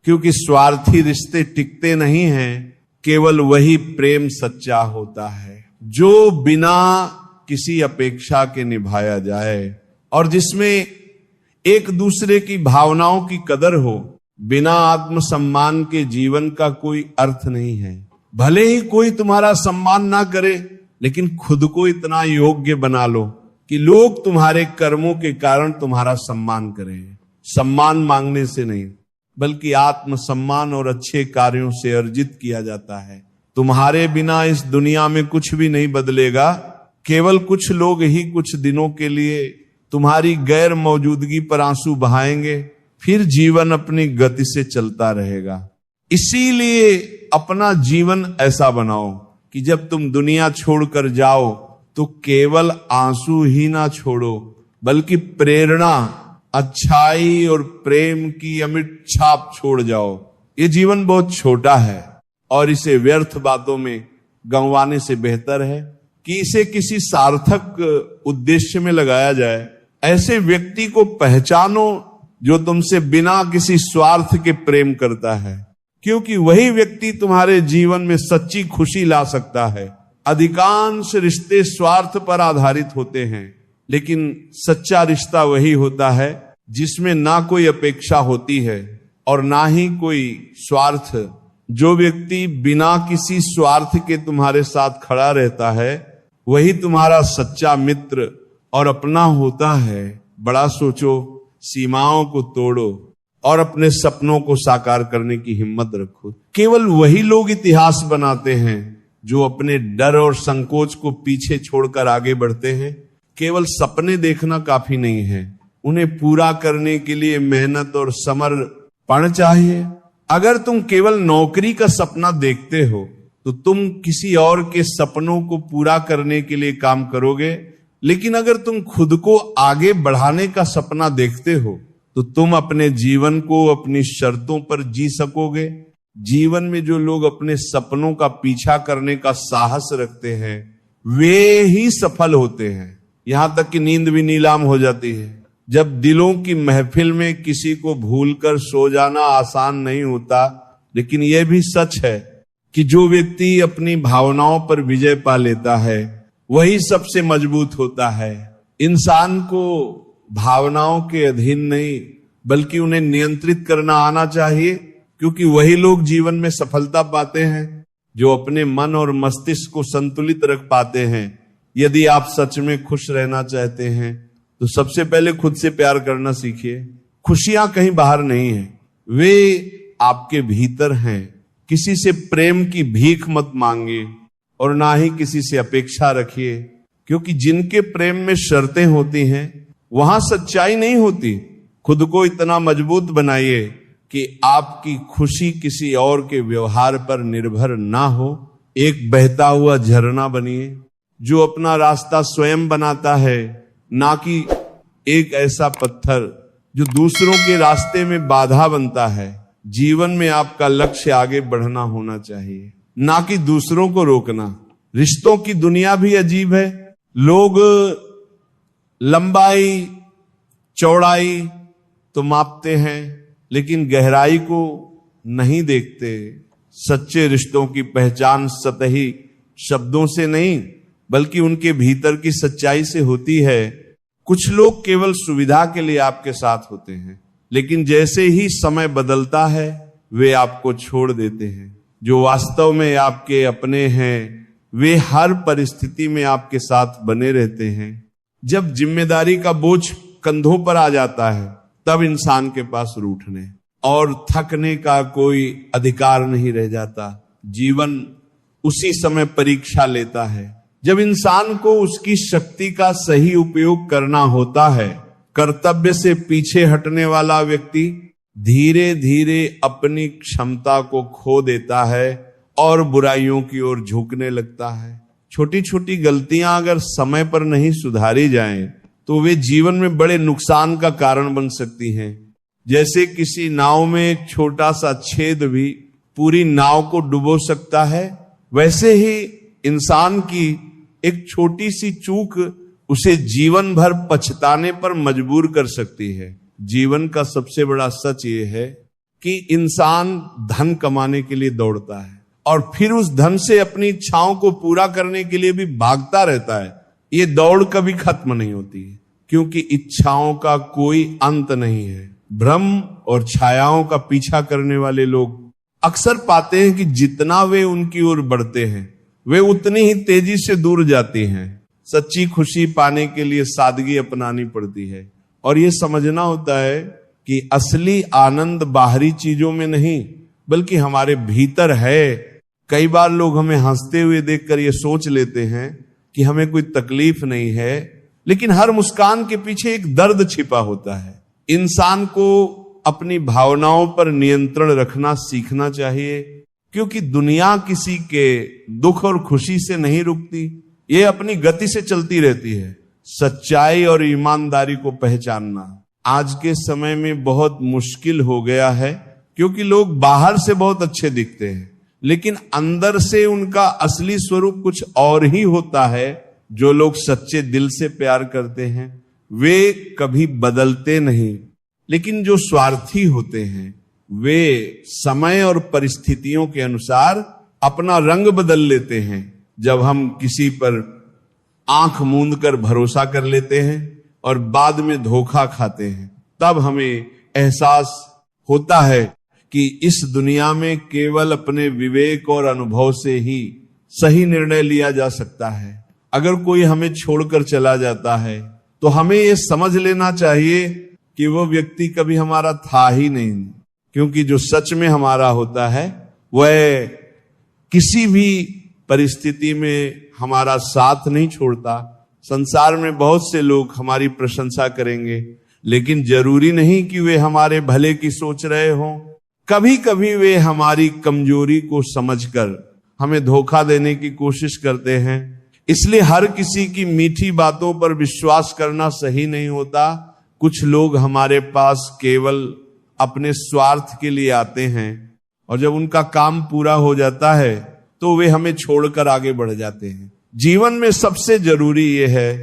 क्योंकि स्वार्थी रिश्ते टिकते नहीं हैं। केवल वही प्रेम सच्चा होता है जो बिना किसी अपेक्षा के निभाया जाए और जिसमें एक दूसरे की भावनाओं की कदर हो। बिना आत्मसम्मान के जीवन का कोई अर्थ नहीं है। भले ही कोई तुम्हारा सम्मान ना करे, लेकिन खुद को इतना योग्य बना लो कि लोग तुम्हारे कर्मों के कारण तुम्हारा सम्मान करें। सम्मान मांगने से नहीं, बल्कि आत्मसम्मान और अच्छे कार्यों से अर्जित किया जाता है। तुम्हारे बिना इस दुनिया में कुछ भी नहीं बदलेगा। केवल कुछ लोग ही कुछ दिनों के लिए तुम्हारी गैर मौजूदगी पर आंसू बहाएंगे, फिर जीवन अपनी गति से चलता रहेगा। इसीलिए अपना जीवन ऐसा बनाओ कि जब तुम दुनिया छोड़कर जाओ तो केवल आंसू ही ना छोड़ो, बल्कि प्रेरणा, अच्छाई और प्रेम की अमिट छाप छोड़ जाओ। ये जीवन बहुत छोटा है और इसे व्यर्थ बातों में गंवाने से बेहतर है कि इसे किसी सार्थक उद्देश्य में लगाया जाए। ऐसे व्यक्ति को पहचानो जो तुमसे बिना किसी स्वार्थ के प्रेम करता है, क्योंकि वही व्यक्ति तुम्हारे जीवन में सच्ची खुशी ला सकता है। अधिकांश रिश्ते स्वार्थ पर आधारित होते हैं, लेकिन सच्चा रिश्ता वही होता है जिसमें ना कोई अपेक्षा होती है और ना ही कोई स्वार्थ। जो व्यक्ति बिना किसी स्वार्थ के तुम्हारे साथ खड़ा रहता है वही तुम्हारा सच्चा मित्र और अपना होता है। बड़ा सोचो, सीमाओं को तोड़ो और अपने सपनों को साकार करने की हिम्मत रखो। केवल वही लोग इतिहास बनाते हैं जो अपने डर और संकोच को पीछे छोड़कर आगे बढ़ते हैं। केवल सपने देखना काफी नहीं है, उन्हें पूरा करने के लिए मेहनत और समर्पण चाहिए। अगर तुम केवल नौकरी का सपना देखते हो तो तुम किसी और के सपनों को पूरा करने के लिए काम करोगे, लेकिन अगर तुम खुद को आगे बढ़ाने का सपना देखते हो तो तुम अपने जीवन को अपनी शर्तों पर जी सकोगे। जीवन में जो लोग अपने सपनों का पीछा करने का साहस रखते हैं वे ही सफल होते हैं। यहां तक कि नींद भी नीलाम हो जाती है। जब दिलों की महफिल में किसी को भूलकर सो जाना आसान नहीं होता, लेकिन यह भी सच है कि जो व्यक्ति अपनी भावनाओं पर विजय पा लेता है वही सबसे मजबूत होता है। इंसान को भावनाओं के अधीन नहीं बल्कि उन्हें नियंत्रित करना आना चाहिए, क्योंकि वही लोग जीवन में सफलता पाते हैं जो अपने मन और मस्तिष्क को संतुलित रख पाते हैं। यदि आप सच में खुश रहना चाहते हैं तो सबसे पहले खुद से प्यार करना सीखिए। खुशियां कहीं बाहर नहीं है, वे आपके भीतर हैं। किसी से प्रेम की भीख मत मांगिए और ना ही किसी से अपेक्षा रखिए, क्योंकि जिनके प्रेम में शर्तें होती हैं वहां सच्चाई नहीं होती। खुद को इतना मजबूत बनाइए कि आपकी खुशी किसी और के व्यवहार पर निर्भर ना हो। एक बहता हुआ झरना बनिए जो अपना रास्ता स्वयं बनाता है, ना कि एक ऐसा पत्थर जो दूसरों के रास्ते में बाधा बनता है। जीवन में आपका लक्ष्य आगे बढ़ना होना चाहिए, ना कि दूसरों को रोकना। रिश्तों की दुनिया भी अजीब है। लोग लंबाई चौड़ाई तो मापते हैं लेकिन गहराई को नहीं देखते। सच्चे रिश्तों की पहचान सतही शब्दों से नहीं बल्कि उनके भीतर की सच्चाई से होती है। कुछ लोग केवल सुविधा के लिए आपके साथ होते हैं, लेकिन जैसे ही समय बदलता है वे आपको छोड़ देते हैं। जो वास्तव में आपके अपने हैं वे हर परिस्थिति में आपके साथ बने रहते हैं। जब जिम्मेदारी का बोझ कंधों पर आ जाता है तब इंसान के पास रूठने और थकने का कोई अधिकार नहीं रह जाता। जीवन उसी समय परीक्षा लेता है जब इंसान को उसकी शक्ति का सही उपयोग करना होता है। कर्तव्य से पीछे हटने वाला व्यक्ति धीरे धीरे अपनी क्षमता को खो देता है और बुराइयों की ओर झुकने लगता है। छोटी छोटी गलतियां अगर समय पर नहीं सुधारी जाएं तो वे जीवन में बड़े नुकसान का कारण बन सकती हैं। जैसे किसी नाव में एक छोटा सा छेद भी पूरी नाव को डुबो सकता है, वैसे ही इंसान की एक छोटी सी चूक उसे जीवन भर पछताने पर मजबूर कर सकती है। जीवन का सबसे बड़ा सच ये है कि इंसान धन कमाने के लिए दौड़ता है और फिर उस धन से अपनी इच्छाओं को पूरा करने के लिए भी भागता रहता है। ये दौड़ कभी खत्म नहीं होती है, क्योंकि इच्छाओं का कोई अंत नहीं है। भ्रम और छायाओं का पीछा करने वाले लोग अक्सर पाते हैं कि जितना वे उनकी ओर बढ़ते हैं वे उतनी ही तेजी से दूर जाती हैं। सच्ची खुशी पाने के लिए सादगी अपनानी पड़ती है और ये समझना होता है कि असली आनंद बाहरी चीजों में नहीं बल्कि हमारे भीतर है। कई बार लोग हमें हंसते हुए देखकर ये सोच लेते हैं कि हमें कोई तकलीफ नहीं है, लेकिन हर मुस्कान के पीछे एक दर्द छिपा होता है। इंसान को अपनी भावनाओं पर नियंत्रण रखना सीखना चाहिए, क्योंकि दुनिया किसी के दुख और खुशी से नहीं रुकती, ये अपनी गति से चलती रहती है। सच्चाई और ईमानदारी को पहचानना आज के समय में बहुत मुश्किल हो गया है, क्योंकि लोग बाहर से बहुत अच्छे दिखते हैं लेकिन अंदर से उनका असली स्वरूप कुछ और ही होता है। जो लोग सच्चे दिल से प्यार करते हैं वे कभी बदलते नहीं, लेकिन जो स्वार्थी होते हैं वे समय और परिस्थितियों के अनुसार अपना रंग बदल लेते हैं। जब हम किसी पर आंख मूंद कर भरोसा कर लेते हैं और बाद में धोखा खाते हैं, तब हमें एहसास होता है कि इस दुनिया में केवल अपने विवेक और अनुभव से ही सही निर्णय लिया जा सकता है। अगर कोई हमें छोड़कर चला जाता है तो हमें यह समझ लेना चाहिए कि वो व्यक्ति कभी हमारा था ही नहीं, क्योंकि जो सच में हमारा होता है वह किसी भी परिस्थिति में हमारा साथ नहीं छोड़ता। संसार में बहुत से लोग हमारी प्रशंसा करेंगे, लेकिन जरूरी नहीं कि वे हमारे भले की सोच रहे हों। कभी कभी वे हमारी कमजोरी को समझकर हमें धोखा देने की कोशिश करते हैं। इसलिए हर किसी की मीठी बातों पर विश्वास करना सही नहीं होता। कुछ लोग हमारे पास केवल अपने स्वार्थ के लिए आते हैं और जब उनका काम पूरा हो जाता है तो वे हमें छोड़कर आगे बढ़ जाते हैं। जीवन में सबसे जरूरी यह है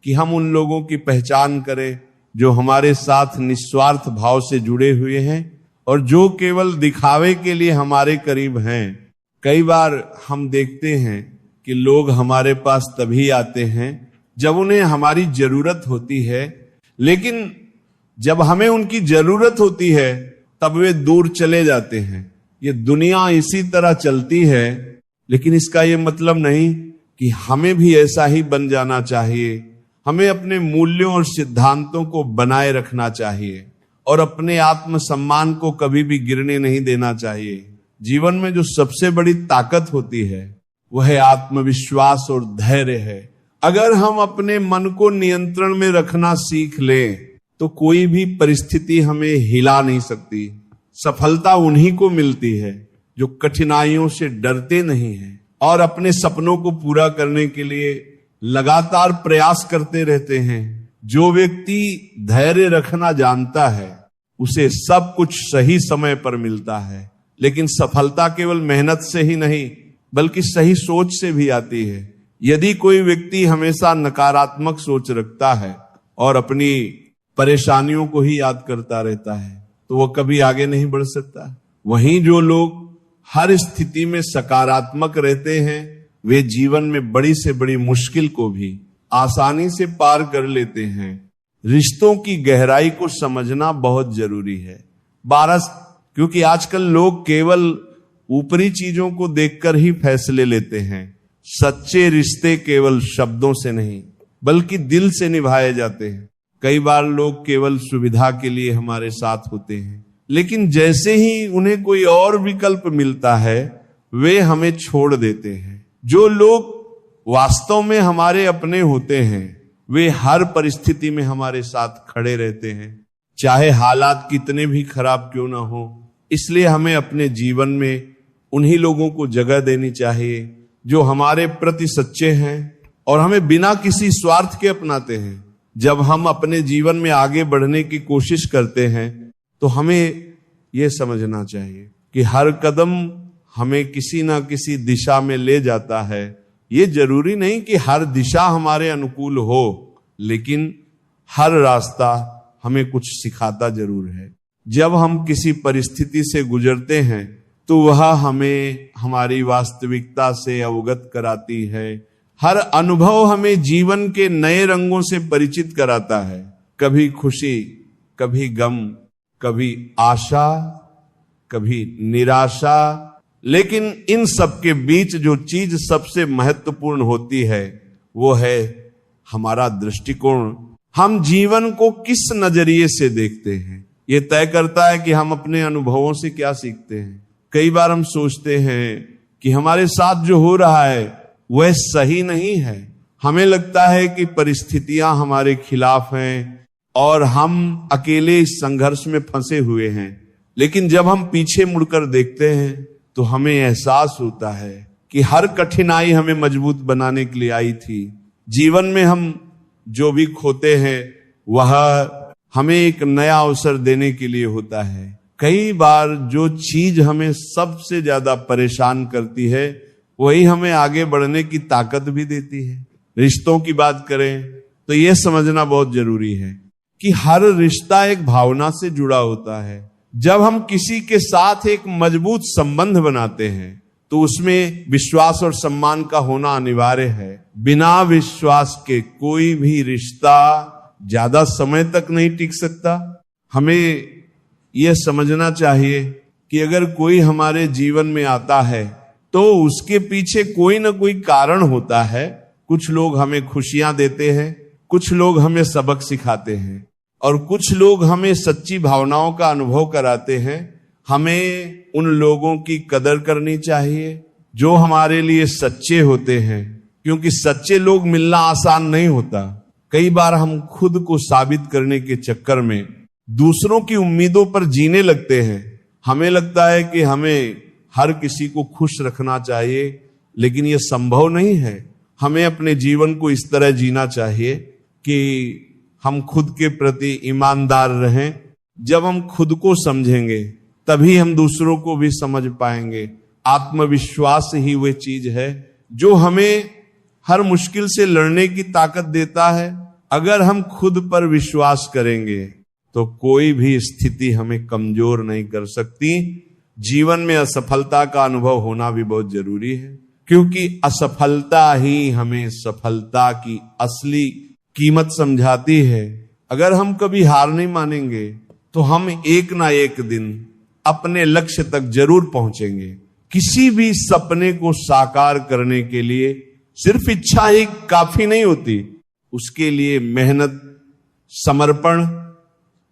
कि हम उन लोगों की पहचान करें जो हमारे साथ निस्वार्थ भाव से जुड़े हुए हैं और जो केवल दिखावे के लिए हमारे करीब हैं। कई बार हम देखते हैं कि लोग हमारे पास तभी आते हैं जब उन्हें हमारी जरूरत होती है, लेकिन जब हमें उनकी जरूरत होती है तब वे दूर चले जाते हैं। ये दुनिया इसी तरह चलती है, लेकिन इसका ये मतलब नहीं कि हमें भी ऐसा ही बन जाना चाहिए। हमें अपने मूल्यों और सिद्धांतों को बनाए रखना चाहिए और अपने आत्मसम्मान को कभी भी गिरने नहीं देना चाहिए। जीवन में जो सबसे बड़ी ताकत होती है वह है आत्मविश्वास और धैर्य है। अगर हम अपने मन को नियंत्रण में रखना सीख लें तो कोई भी परिस्थिति हमें हिला नहीं सकती। सफलता उन्हीं को मिलती है जो कठिनाइयों से डरते नहीं हैं और अपने सपनों को पूरा करने के लिए लगातार प्रयास करते रहते हैं। जो व्यक्ति धैर्य रखना जानता है उसे सब कुछ सही समय पर मिलता है, लेकिन सफलता केवल मेहनत से ही नहीं बल्कि सही सोच से भी आती है। यदि कोई व्यक्ति हमेशा नकारात्मक सोच रखता है और अपनी परेशानियों को ही याद करता रहता है तो वो कभी आगे नहीं बढ़ सकता। वहीं जो लोग हर स्थिति में सकारात्मक रहते हैं वे जीवन में बड़ी से बड़ी मुश्किल को भी आसानी से पार कर लेते हैं। रिश्तों की गहराई को समझना बहुत जरूरी है। क्योंकि आजकल लोग केवल ऊपरी चीजों को देखकर ही फैसले लेते हैं। सच्चे रिश्ते केवल शब्दों से नहीं बल्कि दिल से निभाए जाते हैं। कई बार लोग केवल सुविधा के लिए हमारे साथ होते हैं, लेकिन जैसे ही उन्हें कोई और विकल्प मिलता है वे हमें छोड़ देते हैं। जो लोग वास्तव में हमारे अपने होते हैं वे हर परिस्थिति में हमारे साथ खड़े रहते हैं, चाहे हालात कितने भी खराब क्यों ना हो। इसलिए हमें अपने जीवन में उन्हीं लोगों को जगह देनी चाहिए जो हमारे प्रति सच्चे हैं और हमें बिना किसी स्वार्थ के अपनाते हैं। जब हम अपने जीवन में आगे बढ़ने की कोशिश करते हैं तो हमें यह समझना चाहिए कि हर कदम हमें किसी ना किसी दिशा में ले जाता है। ये जरूरी नहीं कि हर दिशा हमारे अनुकूल हो, लेकिन हर रास्ता हमें कुछ सिखाता जरूर है। जब हम किसी परिस्थिति से गुजरते हैं तो वह हमें हमारी वास्तविकता से अवगत कराती है। हर अनुभव हमें जीवन के नए रंगों से परिचित कराता है। कभी खुशी, कभी गम, कभी आशा, कभी निराशा, लेकिन इन सब के बीच जो चीज सबसे महत्वपूर्ण होती है वो है हमारा दृष्टिकोण। हम जीवन को किस नजरिए से देखते हैं ये तय करता है कि हम अपने अनुभवों से क्या सीखते हैं। कई बार हम सोचते हैं कि हमारे साथ जो हो रहा है वह सही नहीं है। हमें लगता है कि परिस्थितियां हमारे खिलाफ हैं और हम अकेले इस संघर्ष में फंसे हुए हैं, लेकिन जब हम पीछे मुड़कर देखते हैं तो हमें एहसास होता है कि हर कठिनाई हमें मजबूत बनाने के लिए आई थी। जीवन में हम जो भी खोते हैं वह हमें एक नया अवसर देने के लिए होता है। कई बार जो चीज हमें सबसे ज्यादा परेशान करती है वही हमें आगे बढ़ने की ताकत भी देती है। रिश्तों की बात करें तो यह समझना बहुत जरूरी है कि हर रिश्ता एक भावना से जुड़ा होता है। जब हम किसी के साथ एक मजबूत संबंध बनाते हैं तो उसमें विश्वास और सम्मान का होना अनिवार्य है। बिना विश्वास के कोई भी रिश्ता ज्यादा समय तक नहीं टिक सकता। हमें यह समझना चाहिए कि अगर कोई हमारे जीवन में आता है तो उसके पीछे कोई ना कोई कारण होता है। कुछ लोग हमें खुशियां देते हैं, कुछ लोग हमें सबक सिखाते हैं, और कुछ लोग हमें सच्ची भावनाओं का अनुभव कराते हैं। हमें उन लोगों की कदर करनी चाहिए जो हमारे लिए सच्चे होते हैं, क्योंकि सच्चे लोग मिलना आसान नहीं होता। कई बार हम खुद को साबित करने के चक्कर में दूसरों की उम्मीदों पर जीने लगते हैं। हमें लगता है कि हमें हर किसी को खुश रखना चाहिए, लेकिन यह संभव नहीं है। हमें अपने जीवन को इस तरह जीना चाहिए कि हम खुद के प्रति ईमानदार रहें। जब हम खुद को समझेंगे तभी हम दूसरों को भी समझ पाएंगे। आत्मविश्वास ही वह चीज है जो हमें हर मुश्किल से लड़ने की ताकत देता है। अगर हम खुद पर विश्वास करेंगे तो कोई भी स्थिति हमें कमजोर नहीं कर सकती। जीवन में असफलता का अनुभव होना भी बहुत जरूरी है, क्योंकि असफलता ही हमें सफलता की असली कीमत समझाती है। अगर हम कभी हार नहीं मानेंगे तो हम एक ना एक दिन अपने लक्ष्य तक जरूर पहुंचेंगे। किसी भी सपने को साकार करने के लिए सिर्फ इच्छा ही काफी नहीं होती, उसके लिए मेहनत, समर्पण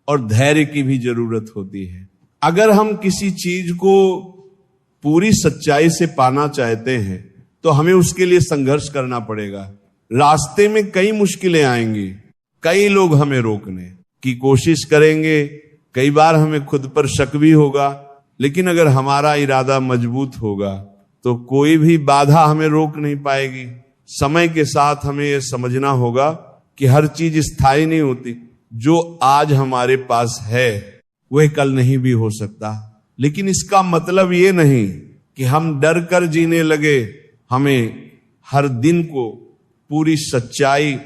और धैर्य की भी जरूरत होती है। अगर हम किसी चीज को पूरी सच्चाई से पाना चाहते हैं तो हमें उसके लिए संघर्ष करना पड़ेगा। रास्ते में कई मुश्किलें आएंगी, कई लोग हमें रोकने की कोशिश करेंगे, कई बार हमें खुद पर शक भी होगा, लेकिन अगर हमारा इरादा मजबूत होगा तो कोई भी बाधा हमें रोक नहीं पाएगी। समय के साथ हमें यह समझना होगा कि हर चीज स्थायी नहीं होती। जो आज हमारे पास है वह कल नहीं भी हो सकता, लेकिन इसका मतलब ये नहीं कि हम डर कर जीने लगे। हमें हर दिन को पूरी सच्चाई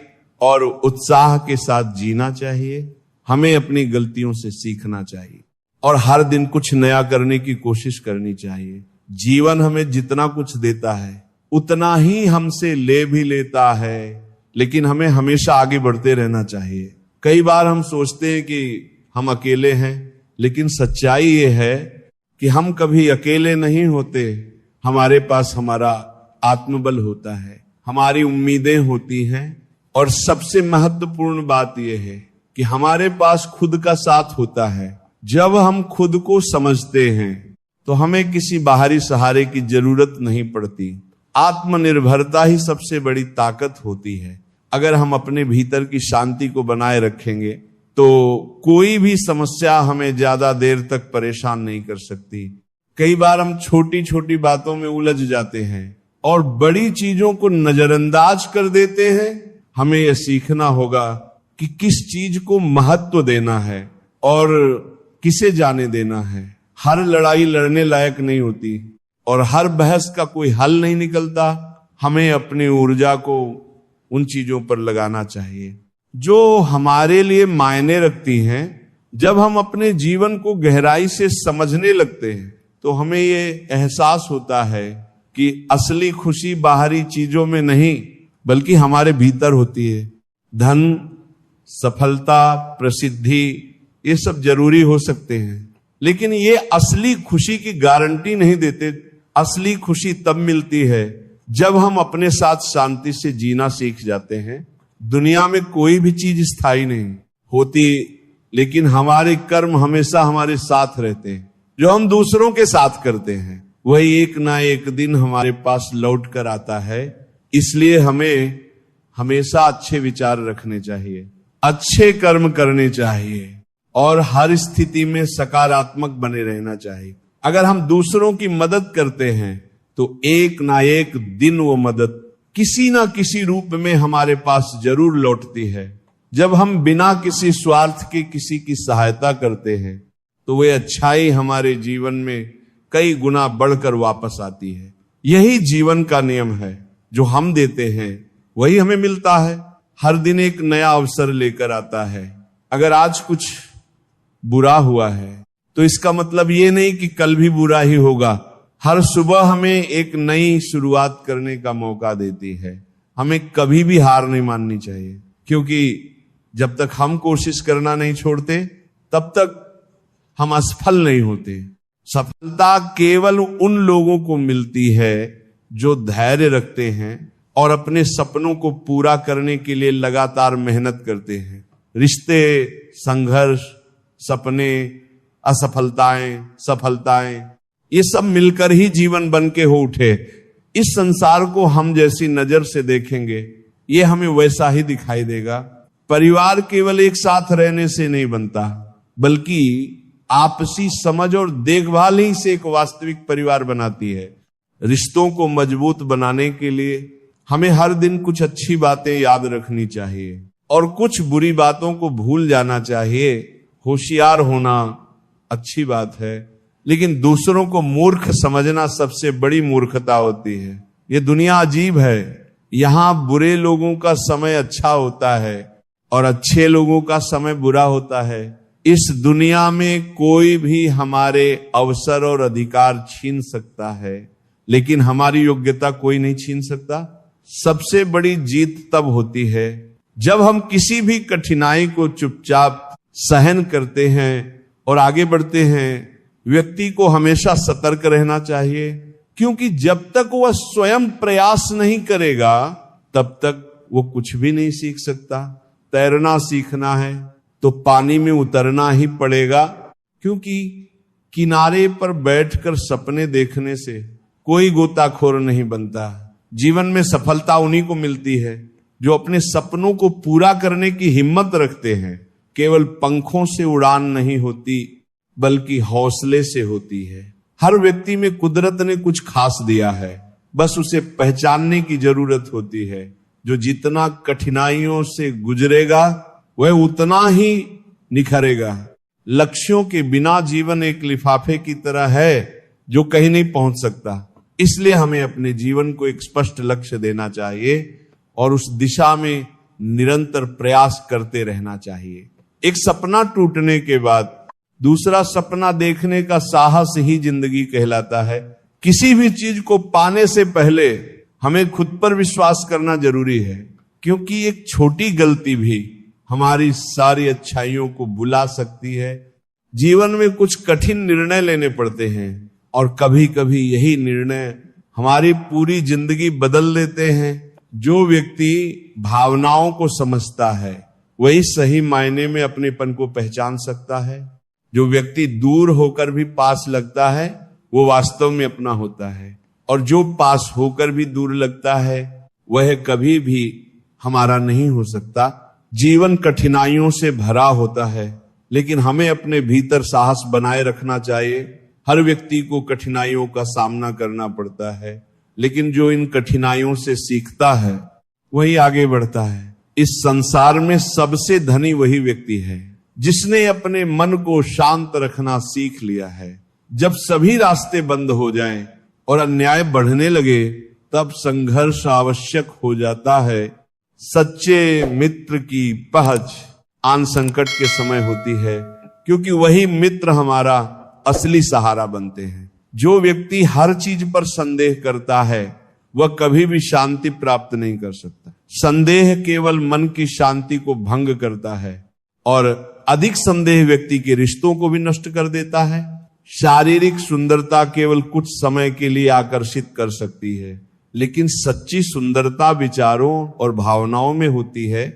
और उत्साह के साथ जीना चाहिए। हमें अपनी गलतियों से सीखना चाहिए और हर दिन कुछ नया करने की कोशिश करनी चाहिए। जीवन हमें जितना कुछ देता है उतना ही हमसे ले भी लेता है, लेकिन हमें हमेशा आगे बढ़ते रहना चाहिए। कई बार हम सोचते हैं कि हम अकेले हैं, लेकिन सच्चाई ये है कि हम कभी अकेले नहीं होते। हमारे पास हमारा आत्मबल होता है, हमारी उम्मीदें होती हैं, और सबसे महत्वपूर्ण बात यह है कि हमारे पास खुद का साथ होता है। जब हम खुद को समझते हैं तो हमें किसी बाहरी सहारे की जरूरत नहीं पड़ती। आत्मनिर्भरता ही सबसे बड़ी ताकत होती है। अगर हम अपने भीतर की शांति को बनाए रखेंगे तो कोई भी समस्या हमें ज्यादा देर तक परेशान नहीं कर सकती। कई बार हम छोटी छोटी बातों में उलझ जाते हैं और बड़ी चीजों को नजरअंदाज कर देते हैं। हमें यह सीखना होगा कि किस चीज को महत्व देना है और किसे जाने देना है। हर लड़ाई लड़ने लायक नहीं होती और हर बहस का कोई हल नहीं निकलता। हमें अपनी ऊर्जा को उन चीजों पर लगाना चाहिए जो हमारे लिए मायने रखती हैं। जब हम अपने जीवन को गहराई से समझने लगते हैं तो हमें ये एहसास होता है कि असली खुशी बाहरी चीजों में नहीं बल्कि हमारे भीतर होती है। धन, सफलता, प्रसिद्धि ये सब जरूरी हो सकते हैं, लेकिन ये असली खुशी की गारंटी नहीं देते। असली खुशी तब मिलती है जब हम अपने साथ शांति से जीना सीख जाते हैं। दुनिया में कोई भी चीज स्थायी नहीं होती, लेकिन हमारे कर्म हमेशा हमारे साथ रहते हैं। जो हम दूसरों के साथ करते हैं वही एक ना एक दिन हमारे पास लौट कर आता है। इसलिए हमें हमेशा अच्छे विचार रखने चाहिए, अच्छे कर्म करने चाहिए और हर स्थिति में सकारात्मक बने रहना चाहिए। अगर हम दूसरों की मदद करते हैं तो एक ना एक दिन वो मदद किसी ना किसी रूप में हमारे पास जरूर लौटती है। जब हम बिना किसी स्वार्थ के किसी की सहायता करते हैं तो वह अच्छाई हमारे जीवन में कई गुना बढ़कर वापस आती है। यही जीवन का नियम है। जो हम देते हैं वही हमें मिलता है। हर दिन एक नया अवसर लेकर आता है। अगर आज कुछ बुरा हुआ है तो इसका मतलब ये नहीं कि कल भी बुरा ही होगा। हर सुबह हमें एक नई शुरुआत करने का मौका देती है। हमें कभी भी हार नहीं माननी चाहिए, क्योंकि जब तक हम कोशिश करना नहीं छोड़ते तब तक हम असफल नहीं होते। सफलता केवल उन लोगों को मिलती है जो धैर्य रखते हैं और अपने सपनों को पूरा करने के लिए लगातार मेहनत करते हैं। रिश्ते, संघर्ष, सपने, असफलताएं, सफलताएं, ये सब मिलकर ही जीवन बन के हो उठे। इस संसार को हम जैसी नजर से देखेंगे, ये हमें वैसा ही दिखाई देगा। परिवार केवल एक साथ रहने से नहीं बनता, बल्कि आपसी समझ और देखभाल ही से एक वास्तविक परिवार बनाती है। रिश्तों को मजबूत बनाने के लिए हमें हर दिन कुछ अच्छी बातें याद रखनी चाहिए और कुछ बुरी बातों को भूल जाना चाहिए। होशियार होना अच्छी बात है, लेकिन दूसरों को मूर्ख समझना सबसे बड़ी मूर्खता होती है। ये दुनिया अजीब है, यहां बुरे लोगों का समय अच्छा होता है और अच्छे लोगों का समय बुरा होता है। इस दुनिया में कोई भी हमारे अवसर और अधिकार छीन सकता है, लेकिन हमारी योग्यता कोई नहीं छीन सकता। सबसे बड़ी जीत तब होती है जब हम किसी भी कठिनाई को चुपचाप सहन करते हैं और आगे बढ़ते हैं। व्यक्ति को हमेशा सतर्क रहना चाहिए, क्योंकि जब तक वह स्वयं प्रयास नहीं करेगा तब तक वो कुछ भी नहीं सीख सकता। तैरना सीखना है तो पानी में उतरना ही पड़ेगा, क्योंकि किनारे पर बैठकर सपने देखने से कोई गोताखोर नहीं बनता। जीवन में सफलता उन्हीं को मिलती है जो अपने सपनों को पूरा करने की हिम्मत रखते हैं। केवल पंखों से उड़ान नहीं होती, बल्कि हौसले से होती है। हर व्यक्ति में कुदरत ने कुछ खास दिया है, बस उसे पहचानने की जरूरत होती है। जो जितना कठिनाइयों से गुजरेगा वह उतना ही निखरेगा। लक्ष्यों के बिना जीवन एक लिफाफे की तरह है जो कहीं नहीं पहुंच सकता। इसलिए हमें अपने जीवन को एक स्पष्ट लक्ष्य देना चाहिए और उस दिशा में निरंतर प्रयास करते रहना चाहिए। एक सपना टूटने के बाद दूसरा सपना देखने का साहस ही जिंदगी कहलाता है। किसी भी चीज को पाने से पहले हमें खुद पर विश्वास करना जरूरी है, क्योंकि एक छोटी गलती भी हमारी सारी अच्छाइयों को बुला सकती है। जीवन में कुछ कठिन निर्णय लेने पड़ते हैं और कभी कभी यही निर्णय हमारी पूरी जिंदगी बदल देते हैं। जो व्यक्ति भावनाओं को समझता है वही सही मायने में अपनेपन को पहचान सकता है। जो व्यक्ति दूर होकर भी पास लगता है वो वास्तव में अपना होता है, और जो पास होकर भी दूर लगता है वह कभी भी हमारा नहीं हो सकता। जीवन कठिनाइयों से भरा होता है, लेकिन हमें अपने भीतर साहस बनाए रखना चाहिए। हर व्यक्ति को कठिनाइयों का सामना करना पड़ता है, लेकिन जो इन कठिनाइयों से सीखता है वही आगे बढ़ता है। इस संसार में सबसे धनी वही व्यक्ति है जिसने अपने मन को शांत रखना सीख लिया है। जब सभी रास्ते बंद हो जाएं और अन्याय बढ़ने लगे, तब संघर्ष आवश्यक हो जाता है। सच्चे मित्र की पहच आन संकट के समय होती है, क्योंकि वही मित्र हमारा असली सहारा बनते हैं। जो व्यक्ति हर चीज पर संदेह करता है वह कभी भी शांति प्राप्त नहीं कर सकता। संदेह केवल मन की शांति को भंग करता है और अधिक संदेह व्यक्ति के रिश्तों को भी नष्ट कर देता है। शारीरिक सुंदरता केवल कुछ समय के लिए आकर्षित कर सकती है, लेकिन सच्ची सुंदरता विचारों और भावनाओं में होती है।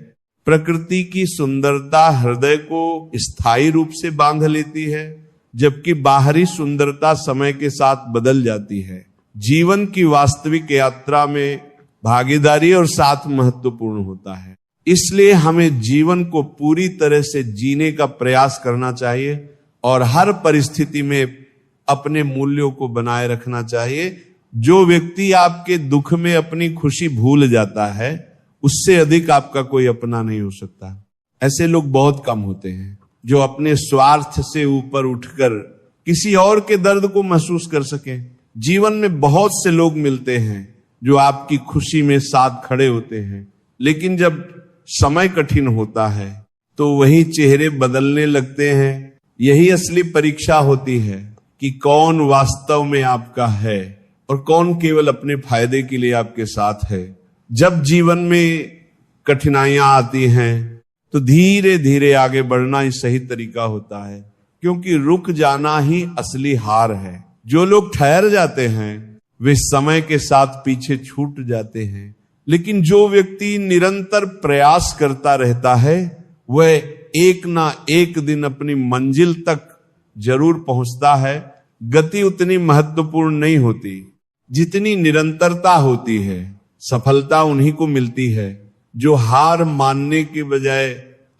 प्रकृति की सुंदरता हृदय को स्थायी रूप से बांध लेती है, जबकि बाहरी सुंदरता समय के साथ बदल जाती है। जीवन की वास्तविक यात्रा में भागीदारी और साथ महत्वपूर्ण होता है। इसलिए हमें जीवन को पूरी तरह से जीने का प्रयास करना चाहिए और हर परिस्थिति में अपने मूल्यों को बनाए रखना चाहिए। जो व्यक्ति आपके दुख में अपनी खुशी भूल जाता है, उससे अधिक आपका कोई अपना नहीं हो सकता। ऐसे लोग बहुत कम होते हैं जो अपने स्वार्थ से ऊपर उठकर किसी और के दर्द को महसूस कर सकें। जीवन में बहुत से लोग मिलते हैं जो आपकी खुशी में साथ खड़े होते हैं, लेकिन जब समय कठिन होता है तो वही चेहरे बदलने लगते हैं। यही असली परीक्षा होती है। कि कौन वास्तव में आपका है और कौन केवल अपने फायदे के लिए आपके साथ है। जब जीवन में कठिनाइयां आती हैं तो धीरे धीरे आगे बढ़ना ही सही तरीका होता है, क्योंकि रुक जाना ही असली हार है। जो लोग ठहर जाते हैं वे समय के साथ पीछे छूट जाते हैं, लेकिन जो व्यक्ति निरंतर प्रयास करता रहता है वह एक ना एक दिन अपनी मंजिल तक जरूर पहुंचता है। गति उतनी महत्वपूर्ण नहीं होती जितनी निरंतरता होती है। सफलता उन्हीं को मिलती है जो हार मानने के बजाय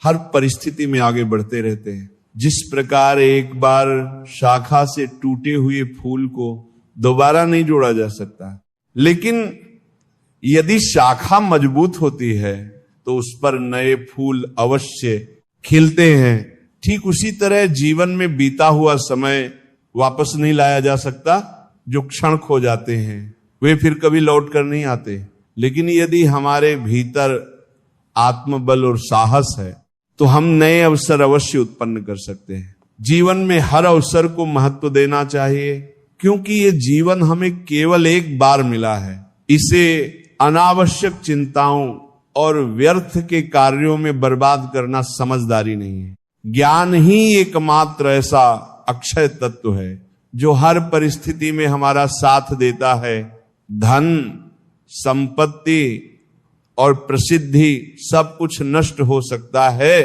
हर परिस्थिति में आगे बढ़ते रहते हैं। जिस प्रकार एक बार शाखा से टूटे हुए फूल को दोबारा नहीं जोड़ा जा सकता, लेकिन यदि शाखा मजबूत होती है तो उस पर नए फूल अवश्य खिलते हैं। ठीक उसी तरह जीवन में बीता हुआ समय वापस नहीं लाया जा सकता। जो क्षण खो जाते हैं वे फिर कभी लौट कर नहीं आते, लेकिन यदि हमारे भीतर आत्मबल और साहस है तो हम नए अवसर अवश्य उत्पन्न कर सकते हैं। जीवन में हर अवसर को महत्व देना चाहिए, क्योंकि ये जीवन हमें केवल एक बार मिला है। इसे अनावश्यक चिंताओं और व्यर्थ के कार्यों में बर्बाद करना समझदारी नहीं है। ज्ञान ही एकमात्र ऐसा अक्षय तत्व है जो हर परिस्थिति में हमारा साथ देता है। धन, संपत्ति और प्रसिद्धि सब कुछ नष्ट हो सकता है,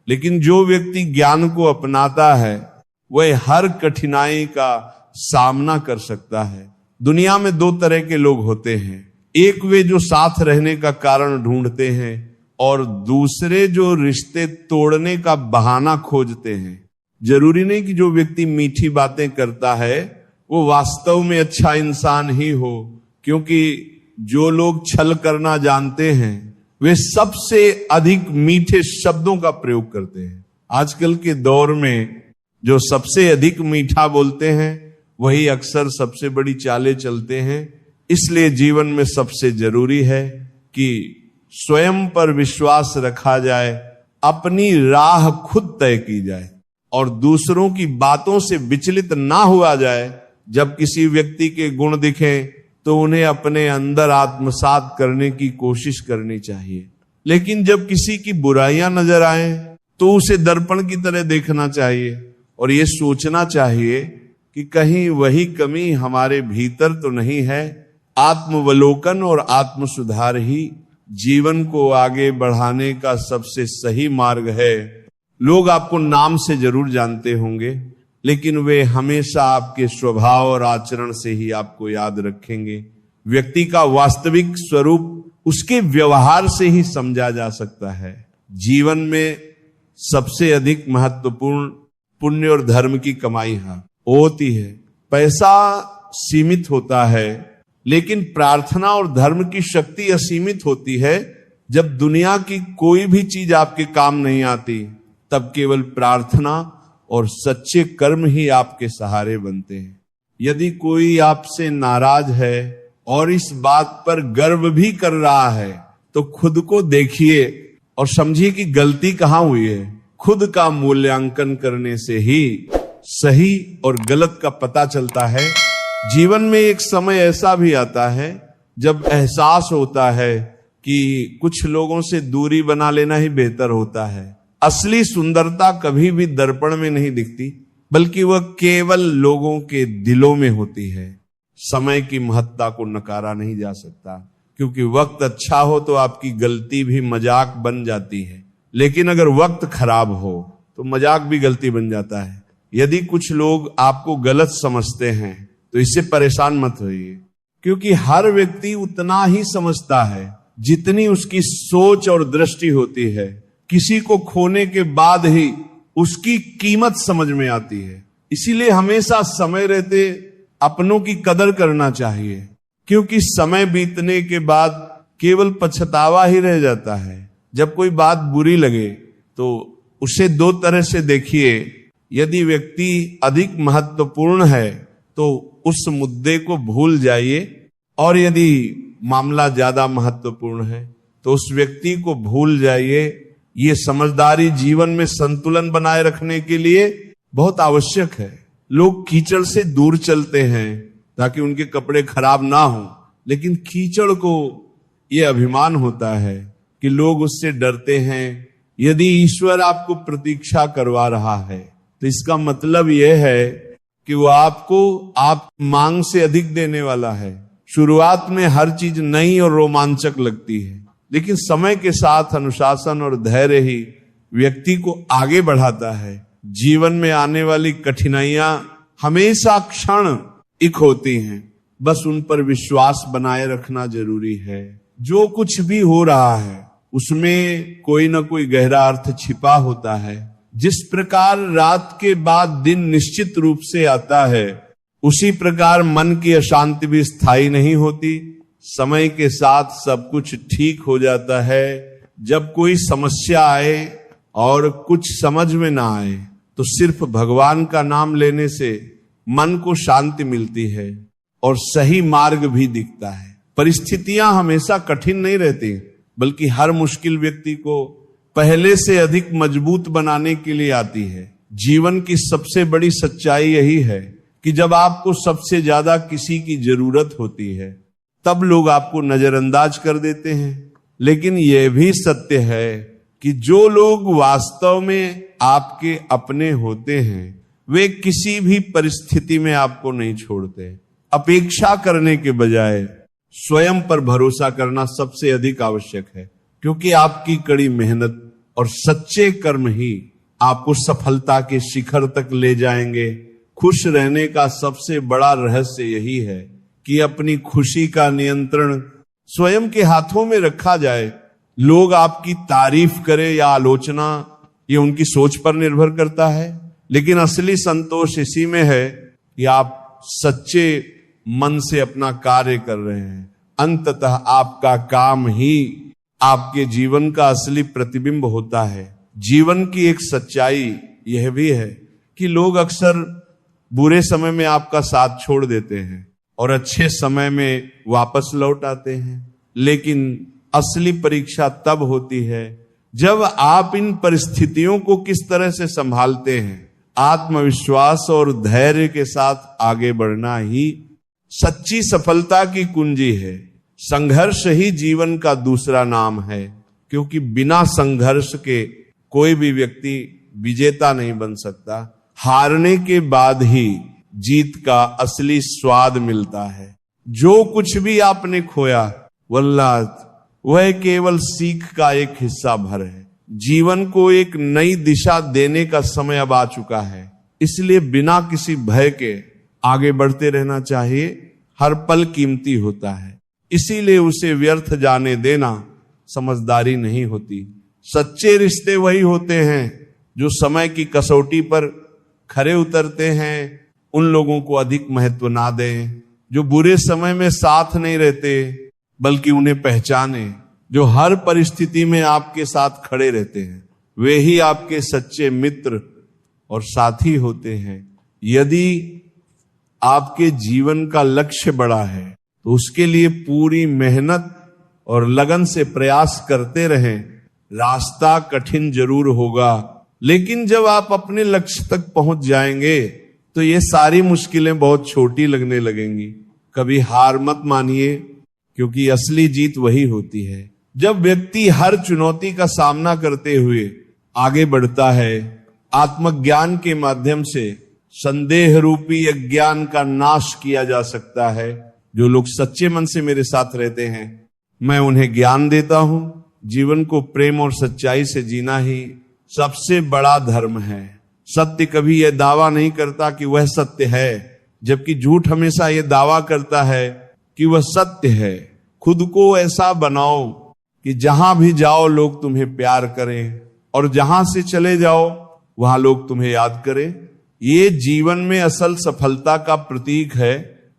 लेकिन जो व्यक्ति ज्ञान को अपनाता है वह हर कठिनाई का सामना कर सकता है। दुनिया में दो तरह के लोग होते हैं, एक वे जो साथ रहने का कारण ढूंढते हैं और दूसरे जो रिश्ते तोड़ने का बहाना खोजते हैं। जरूरी नहीं कि जो व्यक्ति मीठी बातें करता है वो वास्तव में अच्छा इंसान ही हो, क्योंकि जो लोग छल करना जानते हैं वे सबसे अधिक मीठे शब्दों का प्रयोग करते हैं। आजकल के दौर में जो सबसे अधिक मीठा बोलते हैं वही अक्सर सबसे बड़ी चालें चलते हैं। इसलिए जीवन में सबसे जरूरी है कि स्वयं पर विश्वास रखा जाए, अपनी राह खुद तय की जाए और दूसरों की बातों से विचलित ना हुआ जाए। जब किसी व्यक्ति के गुण दिखें तो उन्हें अपने अंदर आत्मसात करने की कोशिश करनी चाहिए, लेकिन जब किसी की बुराइयां नजर आए तो उसे दर्पण की तरह देखना चाहिए और ये सोचना चाहिए कि कहीं वही कमी हमारे भीतर तो नहीं है। आत्मवलोकन और आत्म सुधार ही जीवन को आगे बढ़ाने का सबसे सही मार्ग है। लोग आपको नाम से जरूर जानते होंगे, लेकिन वे हमेशा आपके स्वभाव और आचरण से ही आपको याद रखेंगे। व्यक्ति का वास्तविक स्वरूप उसके व्यवहार से ही समझा जा सकता है। जीवन में सबसे अधिक महत्वपूर्ण पुण्य और धर्म की कमाई होती है। पैसा सीमित होता है, लेकिन प्रार्थना और धर्म की शक्ति असीमित होती है। जब दुनिया की कोई भी चीज आपके काम नहीं आती, तब केवल प्रार्थना और सच्चे कर्म ही आपके सहारे बनते हैं। यदि कोई आपसे नाराज है और इस बात पर गर्व भी कर रहा है तो खुद को देखिए और समझिए कि गलती कहां हुई है। खुद का मूल्यांकन करने से ही सही और गलत का पता चलता है। जीवन में एक समय ऐसा भी आता है जब एहसास होता है कि कुछ लोगों से दूरी बना लेना ही बेहतर होता है। असली सुंदरता कभी भी दर्पण में नहीं दिखती, बल्कि वह केवल लोगों के दिलों में होती है। समय की महत्ता को नकारा नहीं जा सकता, क्योंकि वक्त अच्छा हो तो आपकी गलती भी मजाक बन जाती है, लेकिन अगर वक्त खराब हो तो मजाक भी गलती बन जाता है। यदि कुछ लोग आपको गलत समझते हैं तो इससे परेशान मत होइए, क्योंकि हर व्यक्ति उतना ही समझता है जितनी उसकी सोच और दृष्टि होती है। किसी को खोने के बाद ही उसकी कीमत समझ में आती है। इसीलिए हमेशा समय रहते अपनों की कदर करना चाहिए, क्योंकि समय बीतने के बाद केवल पछतावा ही रह जाता है। जब कोई बात बुरी लगे तो उसे दो तरह से देखिए। यदि व्यक्ति अधिक महत्वपूर्ण है तो उस मुद्दे को भूल जाइए, और यदि मामला ज्यादा महत्वपूर्ण है तो उस व्यक्ति को भूल जाइए। ये समझदारी जीवन में संतुलन बनाए रखने के लिए बहुत आवश्यक है। लोग कीचड़ से दूर चलते हैं ताकि उनके कपड़े खराब ना हो, लेकिन कीचड़ को यह अभिमान होता है कि लोग उससे डरते हैं। यदि ईश्वर आपको प्रतीक्षा करवा रहा है तो इसका मतलब यह है कि वो आपको आप मांग से अधिक देने वाला है। शुरुआत में हर चीज नई और रोमांचक लगती है, लेकिन समय के साथ अनुशासन और धैर्य ही व्यक्ति को आगे बढ़ाता है। जीवन में आने वाली कठिनाइयां हमेशा क्षणिक होती हैं, बस उन पर विश्वास बनाए रखना जरूरी है। जो कुछ भी हो रहा है उसमें कोई ना कोई गहरा अर्थ छिपा होता है। जिस प्रकार रात के बाद दिन निश्चित रूप से आता है, उसी प्रकार मन की अशांति भी स्थायी नहीं होती। समय के साथ सब कुछ ठीक हो जाता है। जब कोई समस्या आए और कुछ समझ में ना आए तो सिर्फ भगवान का नाम लेने से मन को शांति मिलती है और सही मार्ग भी दिखता है। परिस्थितियां हमेशा कठिन नहीं रहती, बल्कि हर मुश्किल व्यक्ति को पहले से अधिक मजबूत बनाने के लिए आती है। जीवन की सबसे बड़ी सच्चाई यही है कि जब आपको सबसे ज्यादा किसी की जरूरत होती है तब लोग आपको नजरअंदाज कर देते हैं। लेकिन यह भी सत्य है कि जो लोग वास्तव में आपके अपने होते हैं वे किसी भी परिस्थिति में आपको नहीं छोड़ते। अपेक्षा करने के बजाय स्वयं पर भरोसा करना सबसे अधिक आवश्यक है, क्योंकि आपकी कड़ी मेहनत और सच्चे कर्म ही आपको सफलता के शिखर तक ले जाएंगे। खुश रहने का सबसे बड़ा रहस्य यही है कि अपनी खुशी का नियंत्रण स्वयं के हाथों में रखा जाए। लोग आपकी तारीफ करें या आलोचना, ये उनकी सोच पर निर्भर करता है, लेकिन असली संतोष इसी में है कि आप सच्चे मन से अपना कार्य कर रहे हैं। अंततः आपका काम ही आपके जीवन का असली प्रतिबिंब होता है। जीवन की एक सच्चाई यह भी है कि लोग अक्सर बुरे समय में आपका साथ छोड़ देते हैं और अच्छे समय में वापस लौट आते हैं, लेकिन असली परीक्षा तब होती है जब आप इन परिस्थितियों को किस तरह से संभालते हैं। आत्मविश्वास और धैर्य के साथ आगे बढ़ना ही सच्ची सफलता की कुंजी है। संघर्ष ही जीवन का दूसरा नाम है, क्योंकि बिना संघर्ष के कोई भी व्यक्ति विजेता नहीं बन सकता। हारने के बाद ही जीत का असली स्वाद मिलता है। जो कुछ भी आपने खोया वह केवल सीख का एक हिस्सा भर है। जीवन को एक नई दिशा देने का समय अब आ चुका है, इसलिए बिना किसी भय के आगे बढ़ते रहना चाहिए। हर पल कीमती होता है, इसीलिए उसे व्यर्थ जाने देना समझदारी नहीं होती। सच्चे रिश्ते वही होते हैं जो समय की कसौटी पर खरे उतरते हैं। उन लोगों को अधिक महत्व ना दें जो बुरे समय में साथ नहीं रहते, बल्कि उन्हें पहचाने जो हर परिस्थिति में आपके साथ खड़े रहते हैं। वे ही आपके सच्चे मित्र और साथी होते हैं। यदि आपके जीवन का लक्ष्य बड़ा है तो उसके लिए पूरी मेहनत और लगन से प्रयास करते रहें। रास्ता कठिन जरूर होगा, लेकिन जब आप अपने लक्ष्य तक पहुंच जाएंगे तो ये सारी मुश्किलें बहुत छोटी लगने लगेंगी। कभी हार मत मानिए, क्योंकि असली जीत वही होती है जब व्यक्ति हर चुनौती का सामना करते हुए आगे बढ़ता है। आत्मज्ञान के माध्यम से संदेह रूपी अज्ञान का नाश किया जा सकता है। जो लोग सच्चे मन से मेरे साथ रहते हैं, मैं उन्हें ज्ञान देता हूं। जीवन को प्रेम और सच्चाई से जीना ही सबसे बड़ा धर्म है। सत्य कभी यह दावा नहीं करता कि वह सत्य है, जबकि झूठ हमेशा यह दावा करता है कि वह सत्य है। खुद को ऐसा बनाओ कि जहां भी जाओ लोग तुम्हें प्यार करें, और जहां से चले जाओ वहां लोग तुम्हें याद करें। ये जीवन में असल सफलता का प्रतीक है।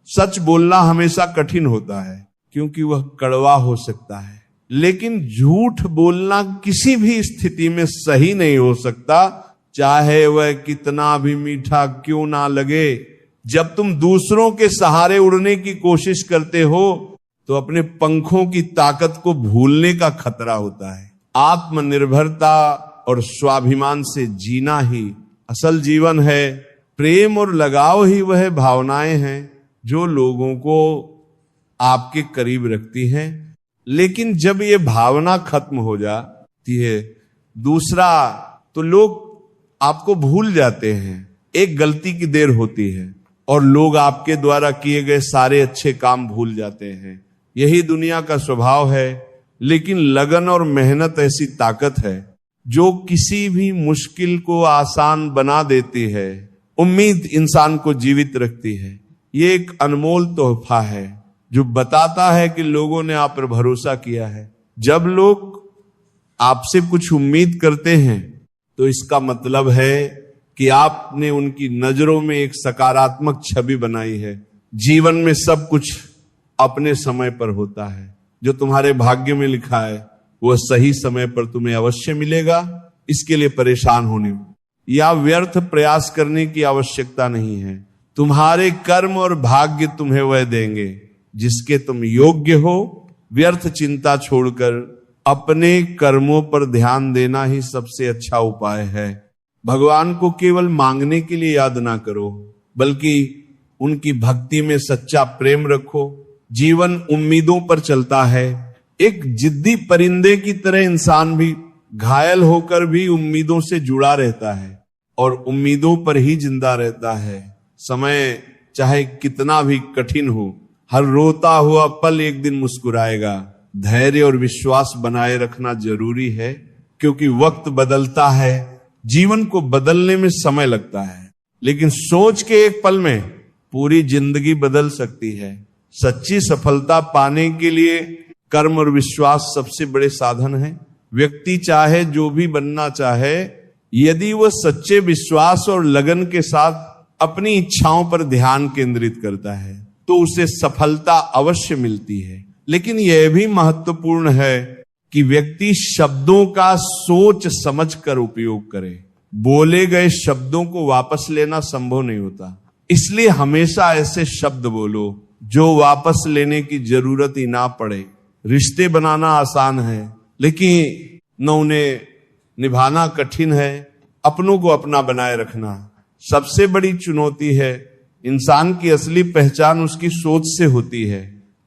सच बोलना हमेशा कठिन होता है, क्योंकि वह कड़वा हो सकता है, लेकिन झूठ बोलना किसी भी स्थिति में सही नहीं हो सकता, चाहे वह कितना भी मीठा क्यों ना लगे। जब तुम दूसरों के सहारे उड़ने की कोशिश करते हो तो अपने पंखों की ताकत को भूलने का खतरा होता है। आत्मनिर्भरता और स्वाभिमान से जीना ही असल जीवन है। प्रेम और लगाव ही वह भावनाएं हैं जो लोगों को आपके करीब रखती हैं। लेकिन जब ये भावना खत्म हो जाती है, दूसरा तो लोग आपको भूल जाते हैं। एक गलती की देर होती है और लोग आपके द्वारा किए गए सारे अच्छे काम भूल जाते हैं। यही दुनिया का स्वभाव है। लेकिन लगन और मेहनत ऐसी ताकत है जो किसी भी मुश्किल को आसान बना देती है। उम्मीद इंसान को जीवित रखती है। ये एक अनमोल तोहफा है जो बताता है कि लोगों ने आप पर भरोसा किया है। जब लोग आपसे कुछ उम्मीद करते हैं तो इसका मतलब है कि आपने उनकी नजरों में एक सकारात्मक छवि बनाई है। जीवन में सब कुछ अपने समय पर होता है। जो तुम्हारे भाग्य में लिखा है वह सही समय पर तुम्हें अवश्य मिलेगा। इसके लिए परेशान होने या व्यर्थ प्रयास करने की आवश्यकता नहीं है। तुम्हारे कर्म और भाग्य तुम्हें वह देंगे जिसके तुम योग्य हो। व्यर्थ चिंता छोड़कर अपने कर्मों पर ध्यान देना ही सबसे अच्छा उपाय है। भगवान को केवल मांगने के लिए याद ना करो, बल्कि उनकी भक्ति में सच्चा प्रेम रखो। जीवन उम्मीदों पर चलता है। एक जिद्दी परिंदे की तरह इंसान भी घायल होकर भी उम्मीदों से जुड़ा रहता है और उम्मीदों पर ही जिंदा रहता है। समय चाहे कितना भी कठिन हो, हर रोता हुआ पल एक दिन मुस्कुराएगा। धैर्य और विश्वास बनाए रखना जरूरी है, क्योंकि वक्त बदलता है। जीवन को बदलने में समय लगता है, लेकिन सोच के एक पल में पूरी जिंदगी बदल सकती है। सच्ची सफलता पाने के लिए कर्म और विश्वास सबसे बड़े साधन हैं। व्यक्ति चाहे जो भी बनना चाहे, यदि वह सच्चे विश्वास और लगन के साथ अपनी इच्छाओं पर ध्यान केंद्रित करता है तो उसे सफलता अवश्य मिलती है। लेकिन यह भी महत्वपूर्ण है कि व्यक्ति शब्दों का सोच समझकर उपयोग करे। बोले गए शब्दों को वापस लेना संभव नहीं होता, इसलिए हमेशा ऐसे शब्द बोलो जो वापस लेने की जरूरत ही ना पड़े। रिश्ते बनाना आसान है, लेकिन न उन्हें निभाना कठिन है। अपनों को अपना बनाए रखना सबसे बड़ी चुनौती है। इंसान की असली पहचान उसकी सोच से होती है,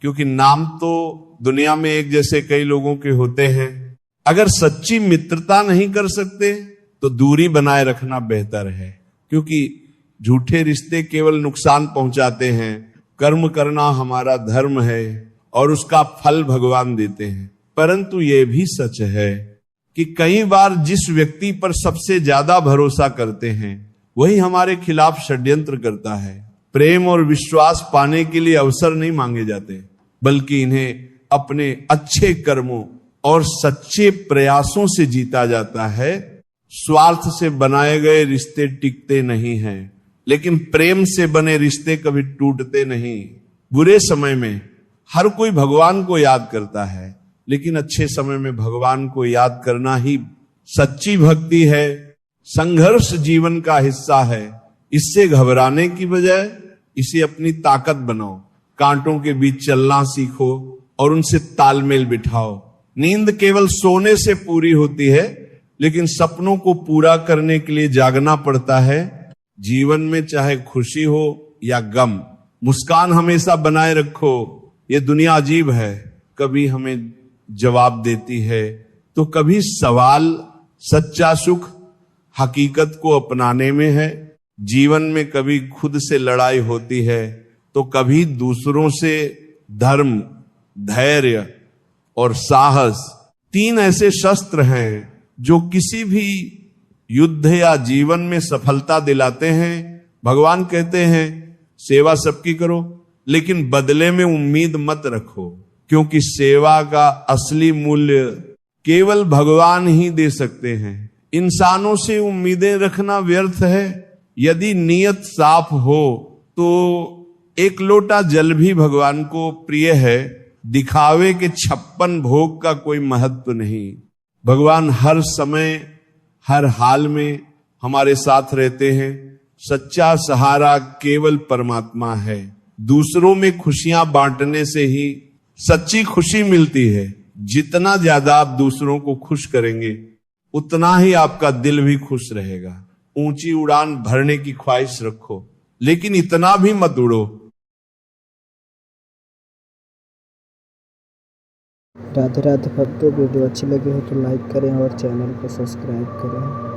क्योंकि नाम तो दुनिया में एक जैसे कई लोगों के होते हैं। अगर सच्ची मित्रता नहीं कर सकते तो दूरी बनाए रखना बेहतर है, क्योंकि झूठे रिश्ते केवल नुकसान पहुंचाते हैं। कर्म करना हमारा धर्म है और उसका फल भगवान देते हैं। परंतु यह भी सच है कि कई बार जिस व्यक्ति पर सबसे ज्यादा भरोसा करते हैं वही हमारे खिलाफ षड्यंत्र करता है। प्रेम और विश्वास पाने के लिए अवसर नहीं मांगे जाते, बल्कि इन्हें अपने अच्छे कर्मों और सच्चे प्रयासों से जीता जाता है। स्वार्थ से बनाए गए रिश्ते टिकते नहीं हैं, लेकिन प्रेम से बने रिश्ते कभी टूटते नहीं। बुरे समय में हर कोई भगवान को याद करता है, लेकिन अच्छे समय में भगवान को याद करना ही सच्ची भक्ति है। संघर्ष जीवन का हिस्सा है। इससे घबराने की बजाय इसे अपनी ताकत बनाओ। कांटों के बीच चलना सीखो और उनसे तालमेल बिठाओ। नींद केवल सोने से पूरी होती है, लेकिन सपनों को पूरा करने के लिए जागना पड़ता है। जीवन में चाहे खुशी हो या गम, मुस्कान हमेशा बनाए रखो। ये दुनिया अजीब है, कभी हमें जवाब देती है तो कभी सवाल। सच्चा सुख हकीकत को अपनाने में है। जीवन में कभी खुद से लड़ाई होती है तो कभी दूसरों से। धर्म, धैर्य और साहस 3 ऐसे शस्त्र हैं जो किसी भी युद्ध या जीवन में सफलता दिलाते हैं। भगवान कहते हैं सेवा सबकी करो, लेकिन बदले में उम्मीद मत रखो, क्योंकि सेवा का असली मूल्य केवल भगवान ही दे सकते हैं। इंसानों से उम्मीदें रखना व्यर्थ है। यदि नियत साफ हो तो एक लोटा जल भी भगवान को प्रिय है। दिखावे के 56 भोग का कोई महत्व नहीं। भगवान हर समय हर हाल में हमारे साथ रहते हैं। सच्चा सहारा केवल परमात्मा है। दूसरों में खुशियां बांटने से ही सच्ची खुशी मिलती है। जितना ज्यादा आप दूसरों को खुश करेंगे, उतना ही आपका दिल भी खुश रहेगा। ऊंची उड़ान भरने की ख्वाहिश रखो, लेकिन इतना भी मत उड़ो। राधे राधे भक्तों, वीडियो अच्छी लगी हो तो लाइक करें और चैनल को सब्सक्राइब करें।